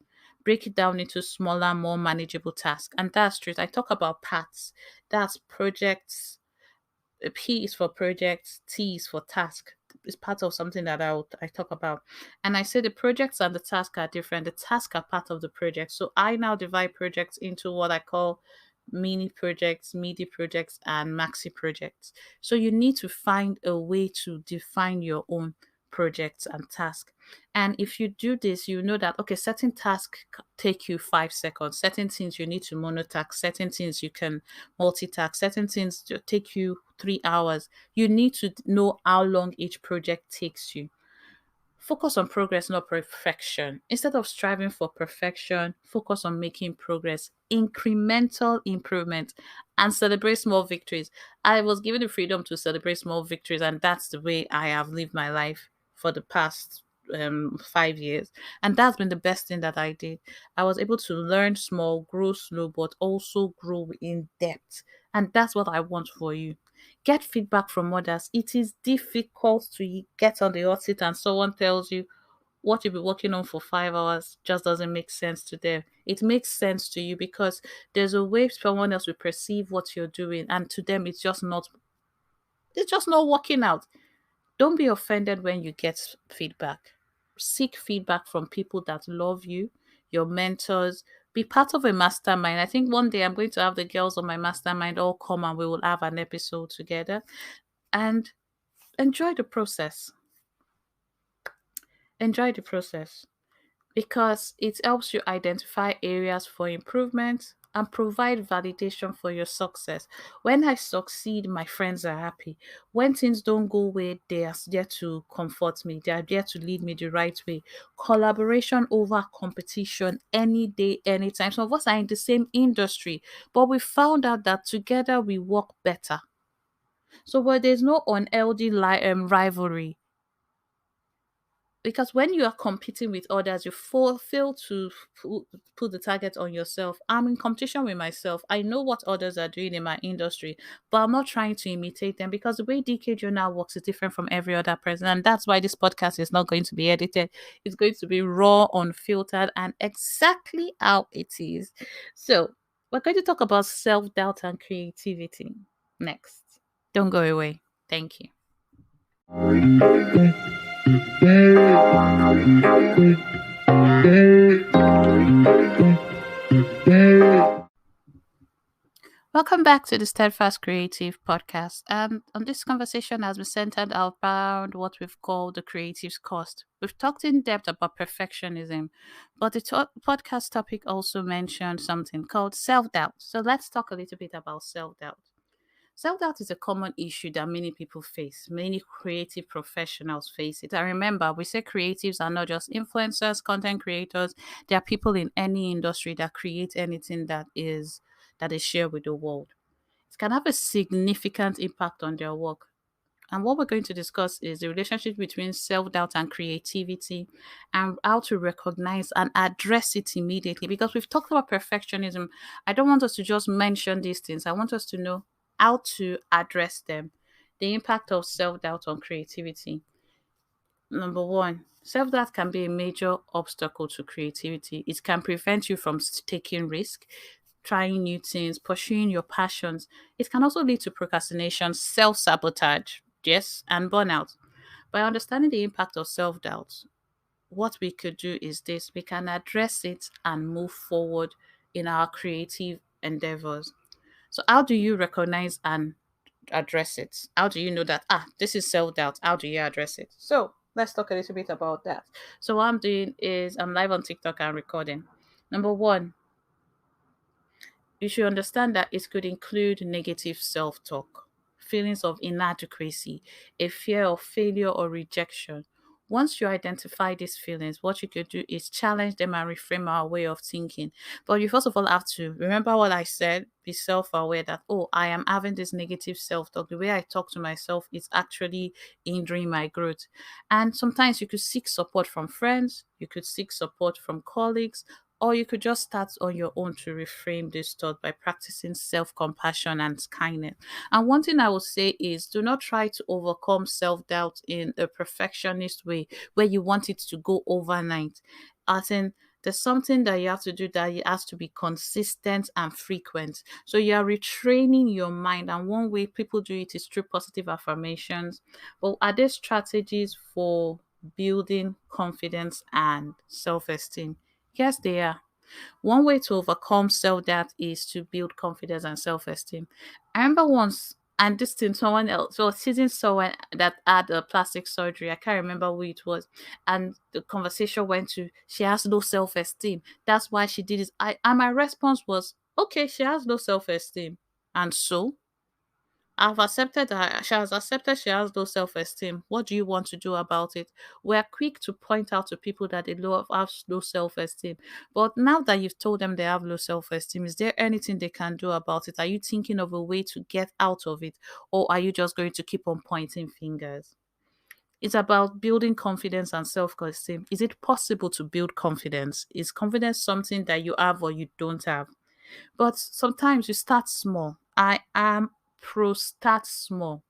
Break it down into smaller, more manageable tasks. And that's truth. I talk about paths. That's projects, P is for projects, T is for task. It's part of something that I talk about. And I say the projects and the task are different. The task are part of the project. So I now divide projects into what I call mini projects, midi projects, and maxi projects. So you need to find a way to define your own projects and tasks. And if you do this, you know that okay, certain tasks take you 5 seconds, certain things you need to monotask, certain things you can multitask, certain things take you 3 hours. You need to know how long each project takes you. Focus on progress, not perfection. Instead of striving for perfection, focus on making progress, incremental improvement, and celebrate small victories. I was given the freedom to celebrate small victories, and that's the way I have lived my life for the past 5 years. And that's been the best thing that I did. I was able to learn small, grow slow, but also grow in depth. And that's what I want for you. Get feedback from others. It is difficult to get on the hot seat and someone tells you what you've been working on for 5 hours just doesn't make sense to them. It makes sense to you because there's a way someone else will perceive what you're doing, and to them it's just not working out. Don't be offended when you get feedback. Seek feedback from people that love you, your mentors. Be part of a mastermind. I think one day I'm going to have the girls on my mastermind all come and we will have an episode together and enjoy the process. Enjoy the process because it helps you identify areas for improvement and provide validation for your success. When I succeed, my friends are happy. When things don't go way, they are there to comfort me. They are there to lead me the right way. Collaboration over competition any day, anytime. Some of us are in the same industry, but we found out that together we work better. So where there's no unhealthy rivalry, Because when you are competing with others, you fail to put, put the target on yourself. I'm in competition with myself. I know what others are doing in my industry, but I'm not trying to imitate them because the way DK Journal works is different from every other person. And that's why this podcast is not going to be edited. It's going to be raw, unfiltered, and exactly how it is. So, we're going to talk about self doubt and creativity next. Don't go away. Thank you. Welcome back to the Steadfast Creative Podcast. On this conversation has been centered around what we've called the creative's cost. We've talked in depth about perfectionism, but the podcast topic also mentioned something called self doubt. So let's talk a little bit about self doubt. Self doubt is a common issue that many people face. Many creative professionals face it. And remember, we say creatives are not just influencers, content creators. They are people in any industry that create anything that is shared with the world. It can have a significant impact on their work. And what we're going to discuss is the relationship between self doubt and creativity and how to recognize and address it immediately. Because we've talked about perfectionism. I don't want us to just mention these things, I want us to know how to address them. The impact of self doubt on creativity. Number one, self doubt can be a major obstacle to creativity. It can prevent you from taking risk, trying new things, pursuing your passions. It can also lead to procrastination, self sabotage, yes, and burnout. By understanding the impact of self doubt, what we could do is this: we can address it and move forward in our creative endeavors. So, how do you recognize and address it? How do you know that, this is self doubt? How do you address it? So, let's talk a little bit about that. So, what I'm doing is I'm live on TikTok and recording. Number one, you should understand that it could include negative self talk, feelings of inadequacy, a fear of failure or rejection. Once you identify these feelings, what you could do is challenge them and reframe our way of thinking. But you first of all have to remember what I said, be self aware that, oh, I am having this negative self talk. The way I talk to myself is actually hindering my growth. And sometimes you could seek support from friends, you could seek support from colleagues, or you could just start on your own to reframe this thought by practicing self compassion and kindness. And one thing I would say is do not try to overcome self doubt in a perfectionist way where you want it to go overnight. As in, there's something that you have to do that it has to be consistent and frequent. So you are retraining your mind. And one way people do it is through positive affirmations. But are there strategies for building confidence and self esteem? Yes, they are. One way to overcome self doubt is to build confidence and self esteem. I remember once, and this thing, someone else was seeing someone that had a plastic surgery. I can't remember who it was. And the conversation went to, she has no self esteem. That's why she did this. And my response was, okay, she has no self esteem. And so, I've accepted her. She has accepted she has low self esteem. What do you want to do about it? We're quick to point out to people that they have low self esteem. But now that you've told them they have low self esteem, is there anything they can do about it? Are you thinking of a way to get out of it? Or are you just going to keep on pointing fingers? It's about building confidence and self esteem. Is it possible to build confidence? Is confidence something that you have or you don't have? But sometimes you start small. I am pro start small.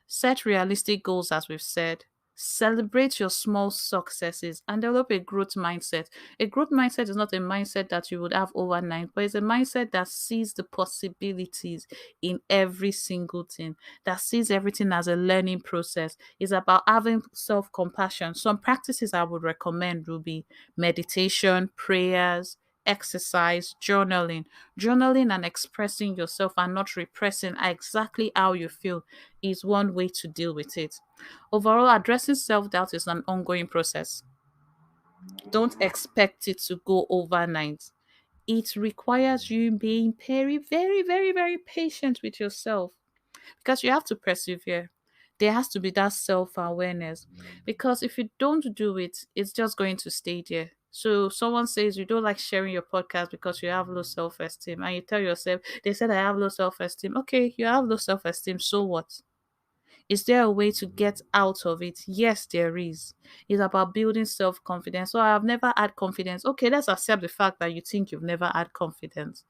Set realistic goals, as we've said. Celebrate your small successes and develop a growth mindset. A growth mindset is not a mindset that you would have overnight, but it's a mindset that sees the possibilities in every single thing, that sees everything as a learning process. It's about having self compassion. Some practices I would recommend will be meditation, prayers, exercise, journaling. Journaling and expressing yourself and not repressing exactly how you feel is one way to deal with it. Overall, addressing self doubt is an ongoing process. Don't expect it to go overnight. It requires you being very, very, very, very patient with yourself because you have to persevere. There has to be that self awareness because if you don't do it, it's just going to stay there. So someone says you don't like sharing your podcast because you have low self esteem, and you tell yourself, they said I have low self esteem. Okay, you have low self esteem. So what? Is there a way to get out of it? Yes, there is. It's about building self confidence. So I've never had confidence. Okay, let's accept the fact that you think you've never had confidence.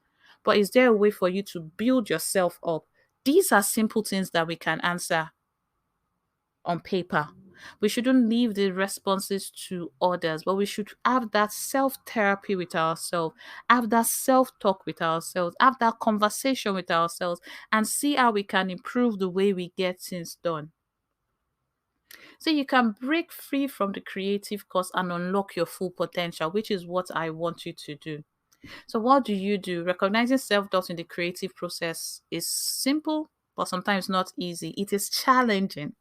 But is there a way for you to build yourself up? These are simple things that we can answer on paper. We shouldn't leave the responses to others, but we should have that self therapy with ourselves, have that self talk with ourselves, have that conversation with ourselves, and see how we can improve the way we get things done. So you can break free from the creative course and unlock your full potential, which is what I want you to do. So, what do you do? Recognizing self doubt in the creative process is simple, but sometimes not easy. It is challenging.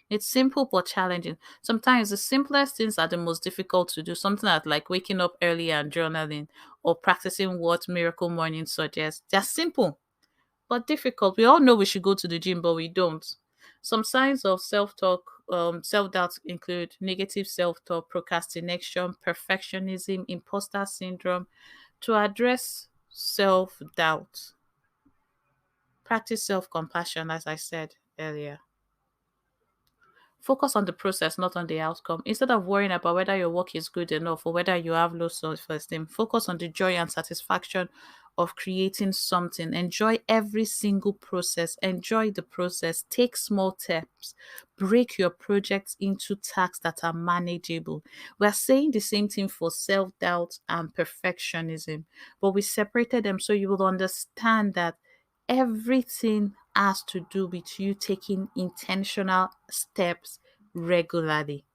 It's simple but challenging. Sometimes the simplest things are the most difficult to do. Something like waking up early and journaling or practicing what Miracle Morning suggests. They're simple but difficult. We all know we should go to the gym, but we don't. Some signs of self doubt include negative self talk, procrastination, perfectionism, imposter syndrome. To address self doubt, practice self compassion, as I said earlier. Focus on the process, not on the outcome. Instead of worrying about whether your work is good enough or whether you have low self esteem, focus on the joy and satisfaction of creating something. Enjoy every single process. Enjoy the process. Take small steps. Break your projects into tasks that are manageable. We're saying the same thing for self doubt and perfectionism, but we separated them so you will understand that everything has to do with you taking intentional steps regularly,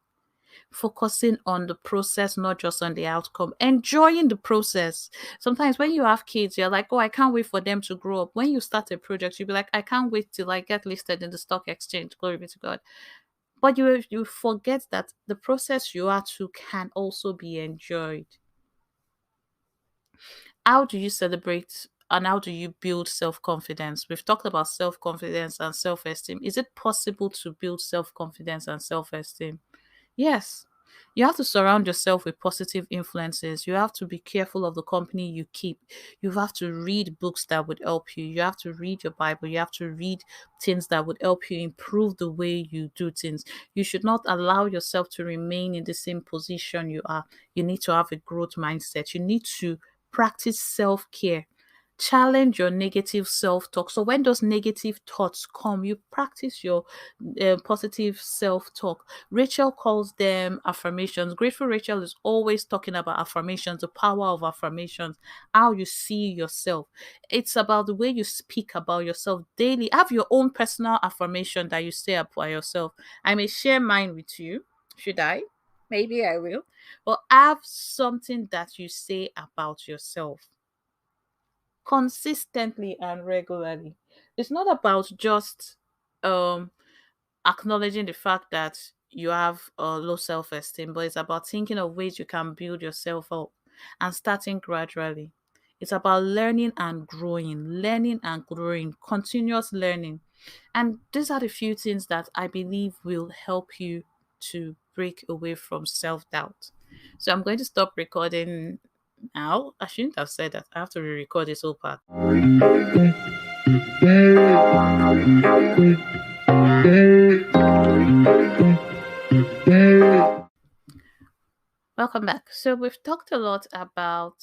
focusing on the process, not just on the outcome, enjoying the process. Sometimes when you have kids, you're like, oh, I can't wait for them to grow up. When you start a project, you'll be like, I can't wait till I get listed in the stock exchange. Glory be to God. But you forget that the process you are to can also be enjoyed. How do you celebrate and how do you build self confidence? We've talked about self confidence and self esteem. Is it possible to build self confidence and self esteem? Yes. You have to surround yourself with positive influences. You have to be careful of the company you keep. You have to read books that would help you. You have to read your Bible. You have to read things that would help you improve the way you do things. You should not allow yourself to remain in the same position you are. You need to have a growth mindset. You need to practice self care. Challenge your negative self talk. So when those negative thoughts come, you practice your positive self talk. Rachel calls them affirmations. Grateful Rachel is always talking about affirmations, the power of affirmations, how you see yourself. It's about the way you speak about yourself daily. Have your own personal affirmation that you say about yourself. I may share mine with you. Should I? Maybe I will. But have something that you say about yourself consistently and regularly. It's not about just um acknowledging the fact that you have low self esteem, but it's about thinking of ways you can build yourself up and starting gradually. It's about learning and growing, continuous learning. And these are the few things that I believe will help you to break away from self doubt. So I'm going to stop recording now. I shouldn't have said that. I have to re record this whole part. Welcome back. So we've talked a lot about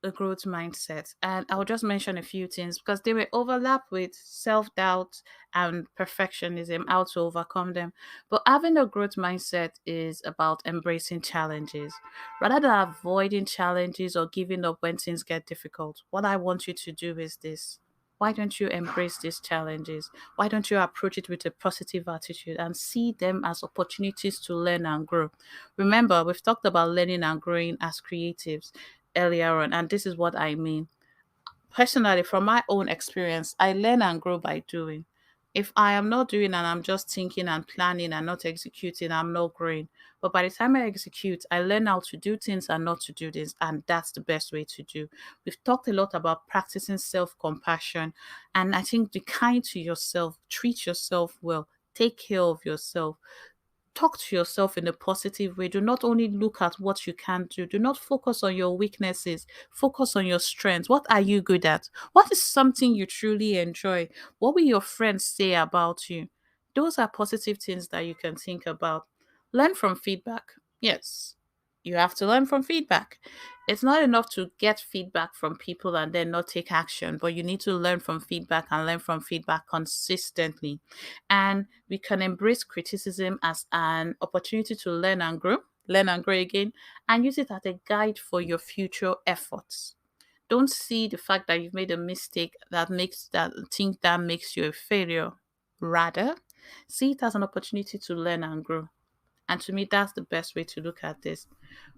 the growth mindset, and I'll just mention a few things because they may overlap with self-doubt and perfectionism, how to overcome them. But having a growth mindset is about embracing challenges. Rather than avoiding challenges or giving up when things get difficult, what I want you to do is this. Why don't you embrace these challenges? Why don't you approach it with a positive attitude and see them as opportunities to learn and grow? Remember, we've talked about learning and growing as creatives earlier on, and this is what I mean. Personally, from my own experience, I learn and grow by doing. If I am not doing and I'm just thinking and planning and not executing, I'm not growing. But by the time I execute, I learn how to do things and not to do this, and that's the best way to do. We've talked a lot about practicing self compassion, and I think be kind to yourself, treat yourself well, take care of yourself, talk to yourself in a positive way. Do not only look at what you can do. Do not focus on your weaknesses. Focus on your strengths. What are you good at? What is something you truly enjoy? What will your friends say about you? Those are positive things that you can think about. Learn from feedback. Yes, you have to learn from feedback. It's not enough to get feedback from people and then not take action, but you need to learn from feedback and learn from feedback consistently. And we can embrace criticism as an opportunity to learn and grow again, and use it as a guide for your future efforts. Don't see the fact that you've made a mistake that makes you a failure. Rather, see it as an opportunity to learn and grow. And to me, that's the best way to look at this.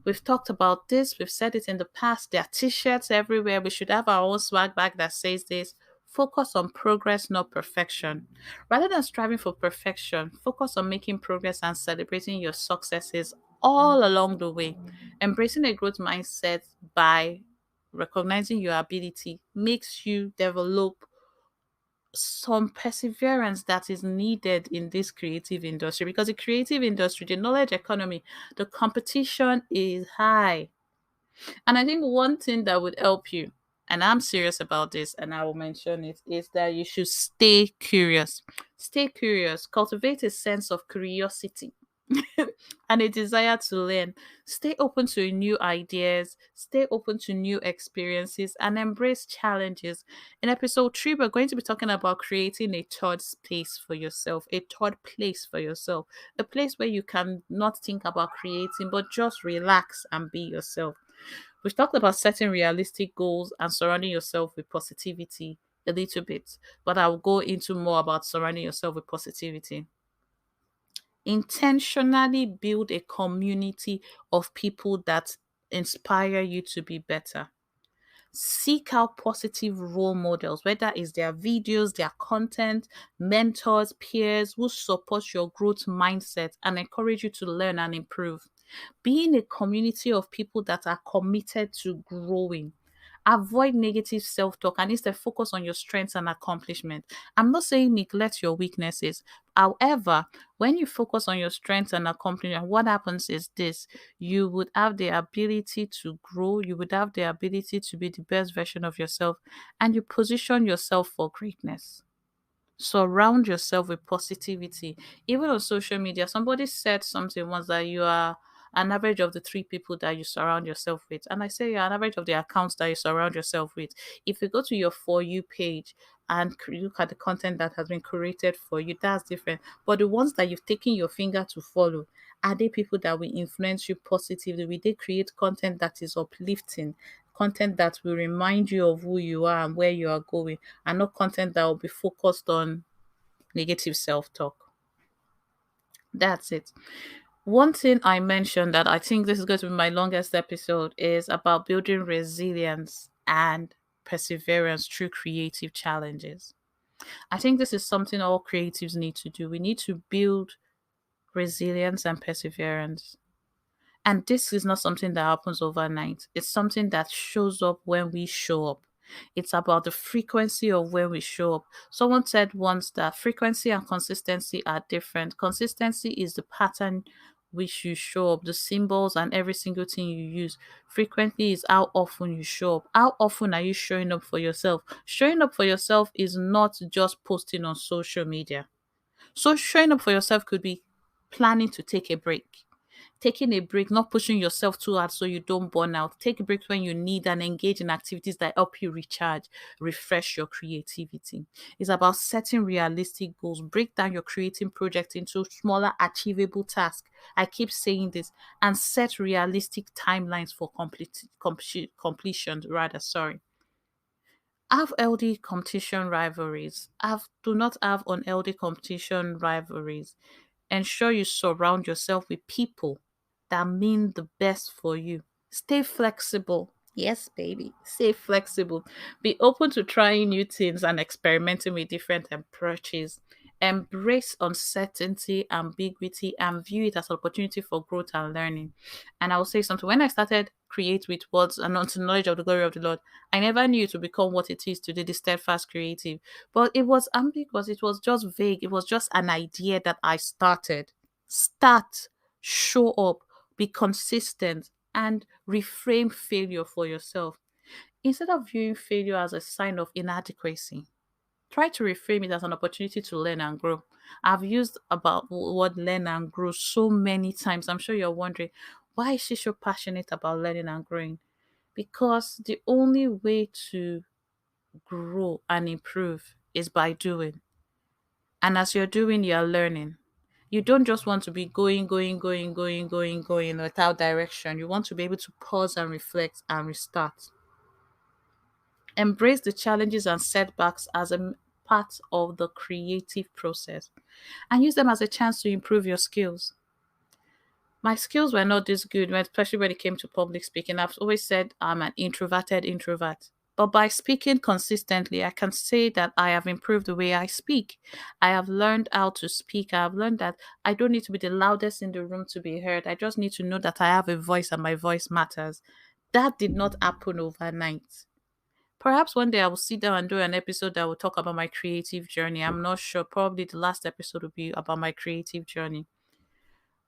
We've talked about this, we've said it in the past. There are t shirts everywhere. We should have our own swag bag that says this. Focus on progress, not perfection. Rather than striving for perfection, focus on making progress and celebrating your successes all along the way. Embracing a growth mindset by recognizing your ability makes you develop some perseverance that is needed in this creative industry, because the creative industry, the knowledge economy, the competition is high. And I think one thing that would help you, and I'm serious about this and I will mention it, is that you should stay curious. Stay curious, cultivate a sense of curiosity and a desire to learn. Stay open to new ideas, stay open to new experiences, and embrace challenges. In episode 3, we're going to be talking about creating a third space for yourself, a third place for yourself, a place where you can not think about creating, but just relax and be yourself. We've talked about setting realistic goals and surrounding yourself with positivity a little bit, but I'll go into more about surrounding yourself with positivity. Intentionally build a community of people that inspire you to be better. Seek out positive role models, whether it's their videos, their content, mentors, peers who support your growth mindset and encourage you to learn and improve. Be in a community of people that are committed to growing. Avoid negative self talk and instead focus on your strengths and accomplishment. I'm not saying neglect your weaknesses. However, when you focus on your strengths and accomplishment, what happens is this: you would have the ability to grow, you would have the ability to be the best version of yourself, and you position yourself for greatness. Surround yourself with positivity. Even on social media, somebody said something once that you are an average of the three people that you surround yourself with. And I say you're an average of the accounts that you surround yourself with. If you go to your For You page and look at the content that has been curated for you, that's different. But the ones that you've taken your finger to follow, are they people that will influence you positively? Will they create content that is uplifting? Content that will remind you of who you are and where you are going, and not content that will be focused on negative self talk. That's it. One thing I mentioned that I think this is going to be my longest episode is about building resilience and perseverance through creative challenges. I think this is something all creatives need to do. We need to build resilience and perseverance. And this is not something that happens overnight. It's something that shows up when we show up. It's about the frequency of when we show up. Someone said once that frequency and consistency are different. Consistency is the pattern which you show up, the symbols and every single thing you use. Frequently is how often you show up. How often are you showing up for yourself? Showing up for yourself is not just posting on social media. So showing up for yourself could be planning to take a break, taking a break, not pushing yourself too hard so you don't burn out. Take a break when you need and engage in activities that help you recharge, refresh your creativity. It's about setting realistic goals. Break down your creating project into smaller, achievable tasks. I keep saying this, and set realistic timelines for completion. Rather, sorry. Have healthy competition rivalries. Do not have unhealthy competition rivalries. Ensure you surround yourself with people that mean the best for you. Stay flexible. Yes, baby. Stay flexible. Be open to trying new things and experimenting with different approaches. Embrace uncertainty, ambiguity, and view it as an opportunity for growth and learning. And I will say something. When I started create with words and unto knowledge of the glory of the Lord, I never knew it to become what it is today, the steadfast creative. But it was ambiguous, it was just vague, it was just an idea that I started. Start, show up, be consistent, and reframe failure for yourself. Instead of viewing failure as a sign of inadequacy, try to reframe it as an opportunity to learn and grow. I've used about word learn and grow so many times. I'm sure you're wondering, why is she so passionate about learning and growing? Because the only way to grow and improve is by doing. And as you're doing, you're learning. You don't just want to be going without direction. You want to be able to pause and reflect and restart. Embrace the challenges and setbacks as a part of the creative process and use them as a chance to improve your skills. My skills were not this good, especially when it came to public speaking. I've always said I'm an introverted introvert. But by speaking consistently, I can say that I have improved the way I speak. I have learned how to speak. I have learned that I don't need to be the loudest in the room to be heard. I just need to know that I have a voice and my voice matters. That did not happen overnight. Perhaps one day I will sit down and do an episode that will talk about my creative journey. I'm not sure. Probably the last episode will be about my creative journey.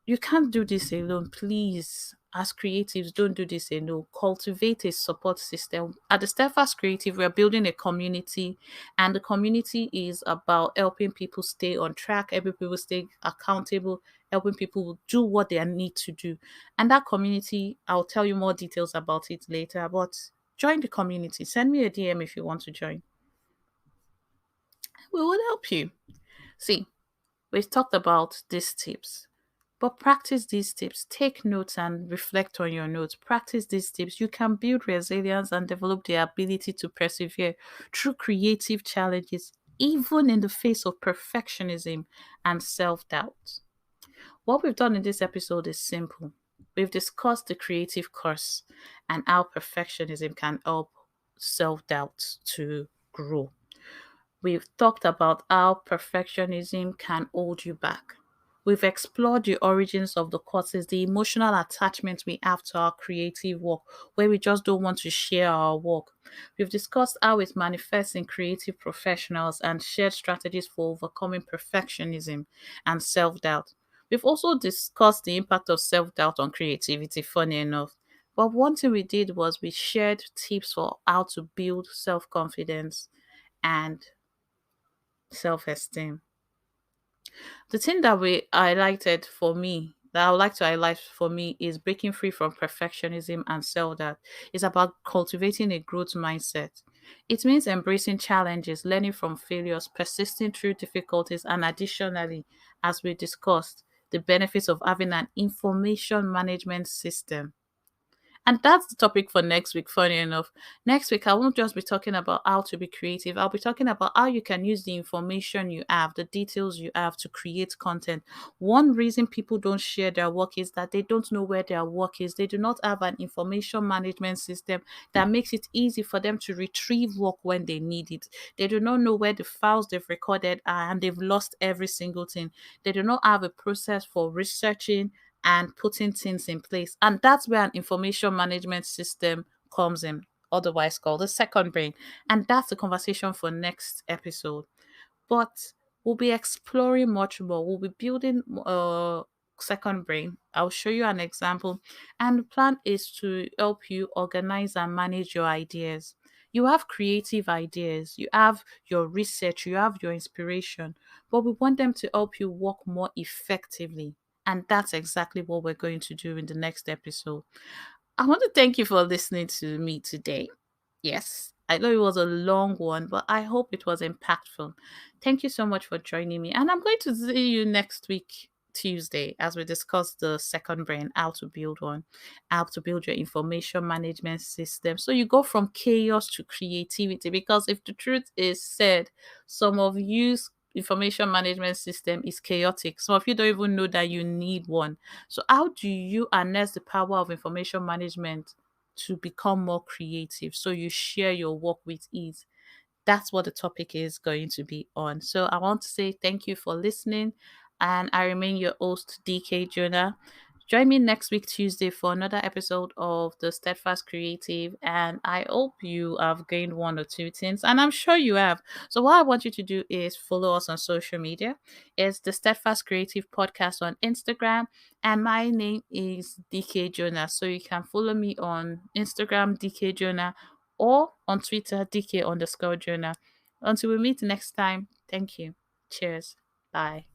You can't do this alone, please. As creatives, don't do this alone. Cultivate a support system. At the Steadfast Creative, we're building a community, and the community is about helping people stay on track, helping people stay accountable, helping people do what they need to do. And that community, I'll tell you more details about it later, but join the community. Send me a DM if you want to join. We will help you. See, we've talked about these tips. But practice these tips. Take notes and reflect on your notes. Practice these tips. You can build resilience and develop the ability to persevere through creative challenges, even in the face of perfectionism and self doubt. What we've done in this episode is simple. We've discussed the creative curse and how perfectionism can help self doubt to grow. We've talked about how perfectionism can hold you back. We've explored the origins of the causes, the emotional attachment we have to our creative work, where we just don't want to share our work. We've discussed how it manifests in creative professionals and shared strategies for overcoming perfectionism and self doubt. We've also discussed the impact of self doubt on creativity, funny enough. But one thing we did was we shared tips for how to build self confidence and self esteem. The thing that we highlighted for me, that I would like to highlight for me, is breaking free from perfectionism and self doubt. It's about cultivating a growth mindset. It means embracing challenges, learning from failures, persisting through difficulties, and additionally, as we discussed, the benefits of having an information management system. And that's the topic for next week, funny enough. Next week, I won't just be talking about how to be creative. I'll be talking about how you can use the information you have, the details you have to create content. One reason people don't share their work is that they don't know where their work is. They do not have an information management system that makes it easy for them to retrieve work when they need it. They do not know where the files they've recorded are and they've lost every single thing. They do not have a process for researching and putting things in place. And that's where an information management system comes in, otherwise called the second brain. And that's the conversation for next episode. But we'll be exploring much more. We'll be building second brain. I'll show you an example. And the plan is to help you organize and manage your ideas. You have creative ideas, you have your research, you have your inspiration, but we want them to help you work more effectively. And that's exactly what we're going to do in the next episode. I want to thank you for listening to me today. Yes, I know it was a long one, but I hope it was impactful. Thank you so much for joining me. And I'm going to see you next week, Tuesday, as we discuss the second brain, how to build one, how to build your information management system. So you go from chaos to creativity. Because if the truth is said, some of you's information management system is chaotic. Some of you don't even know that you need one. So, how do you harness the power of information management to become more creative so you share your work with ease? That's what the topic is going to be on. So, I want to say thank you for listening, and I remain your host, DK Jonah. Join me next week, Tuesday, for another episode of the Steadfast Creative. And I hope you have gained one or two things, and I'm sure you have. So, what I want you to do is follow us on social media. It's the Steadfast Creative Podcast on Instagram, and my name is DK Jonah. So, you can follow me on Instagram, DK Jonah, or on Twitter, DK underscore Jonah. Until we meet next time, thank you. Cheers. Bye.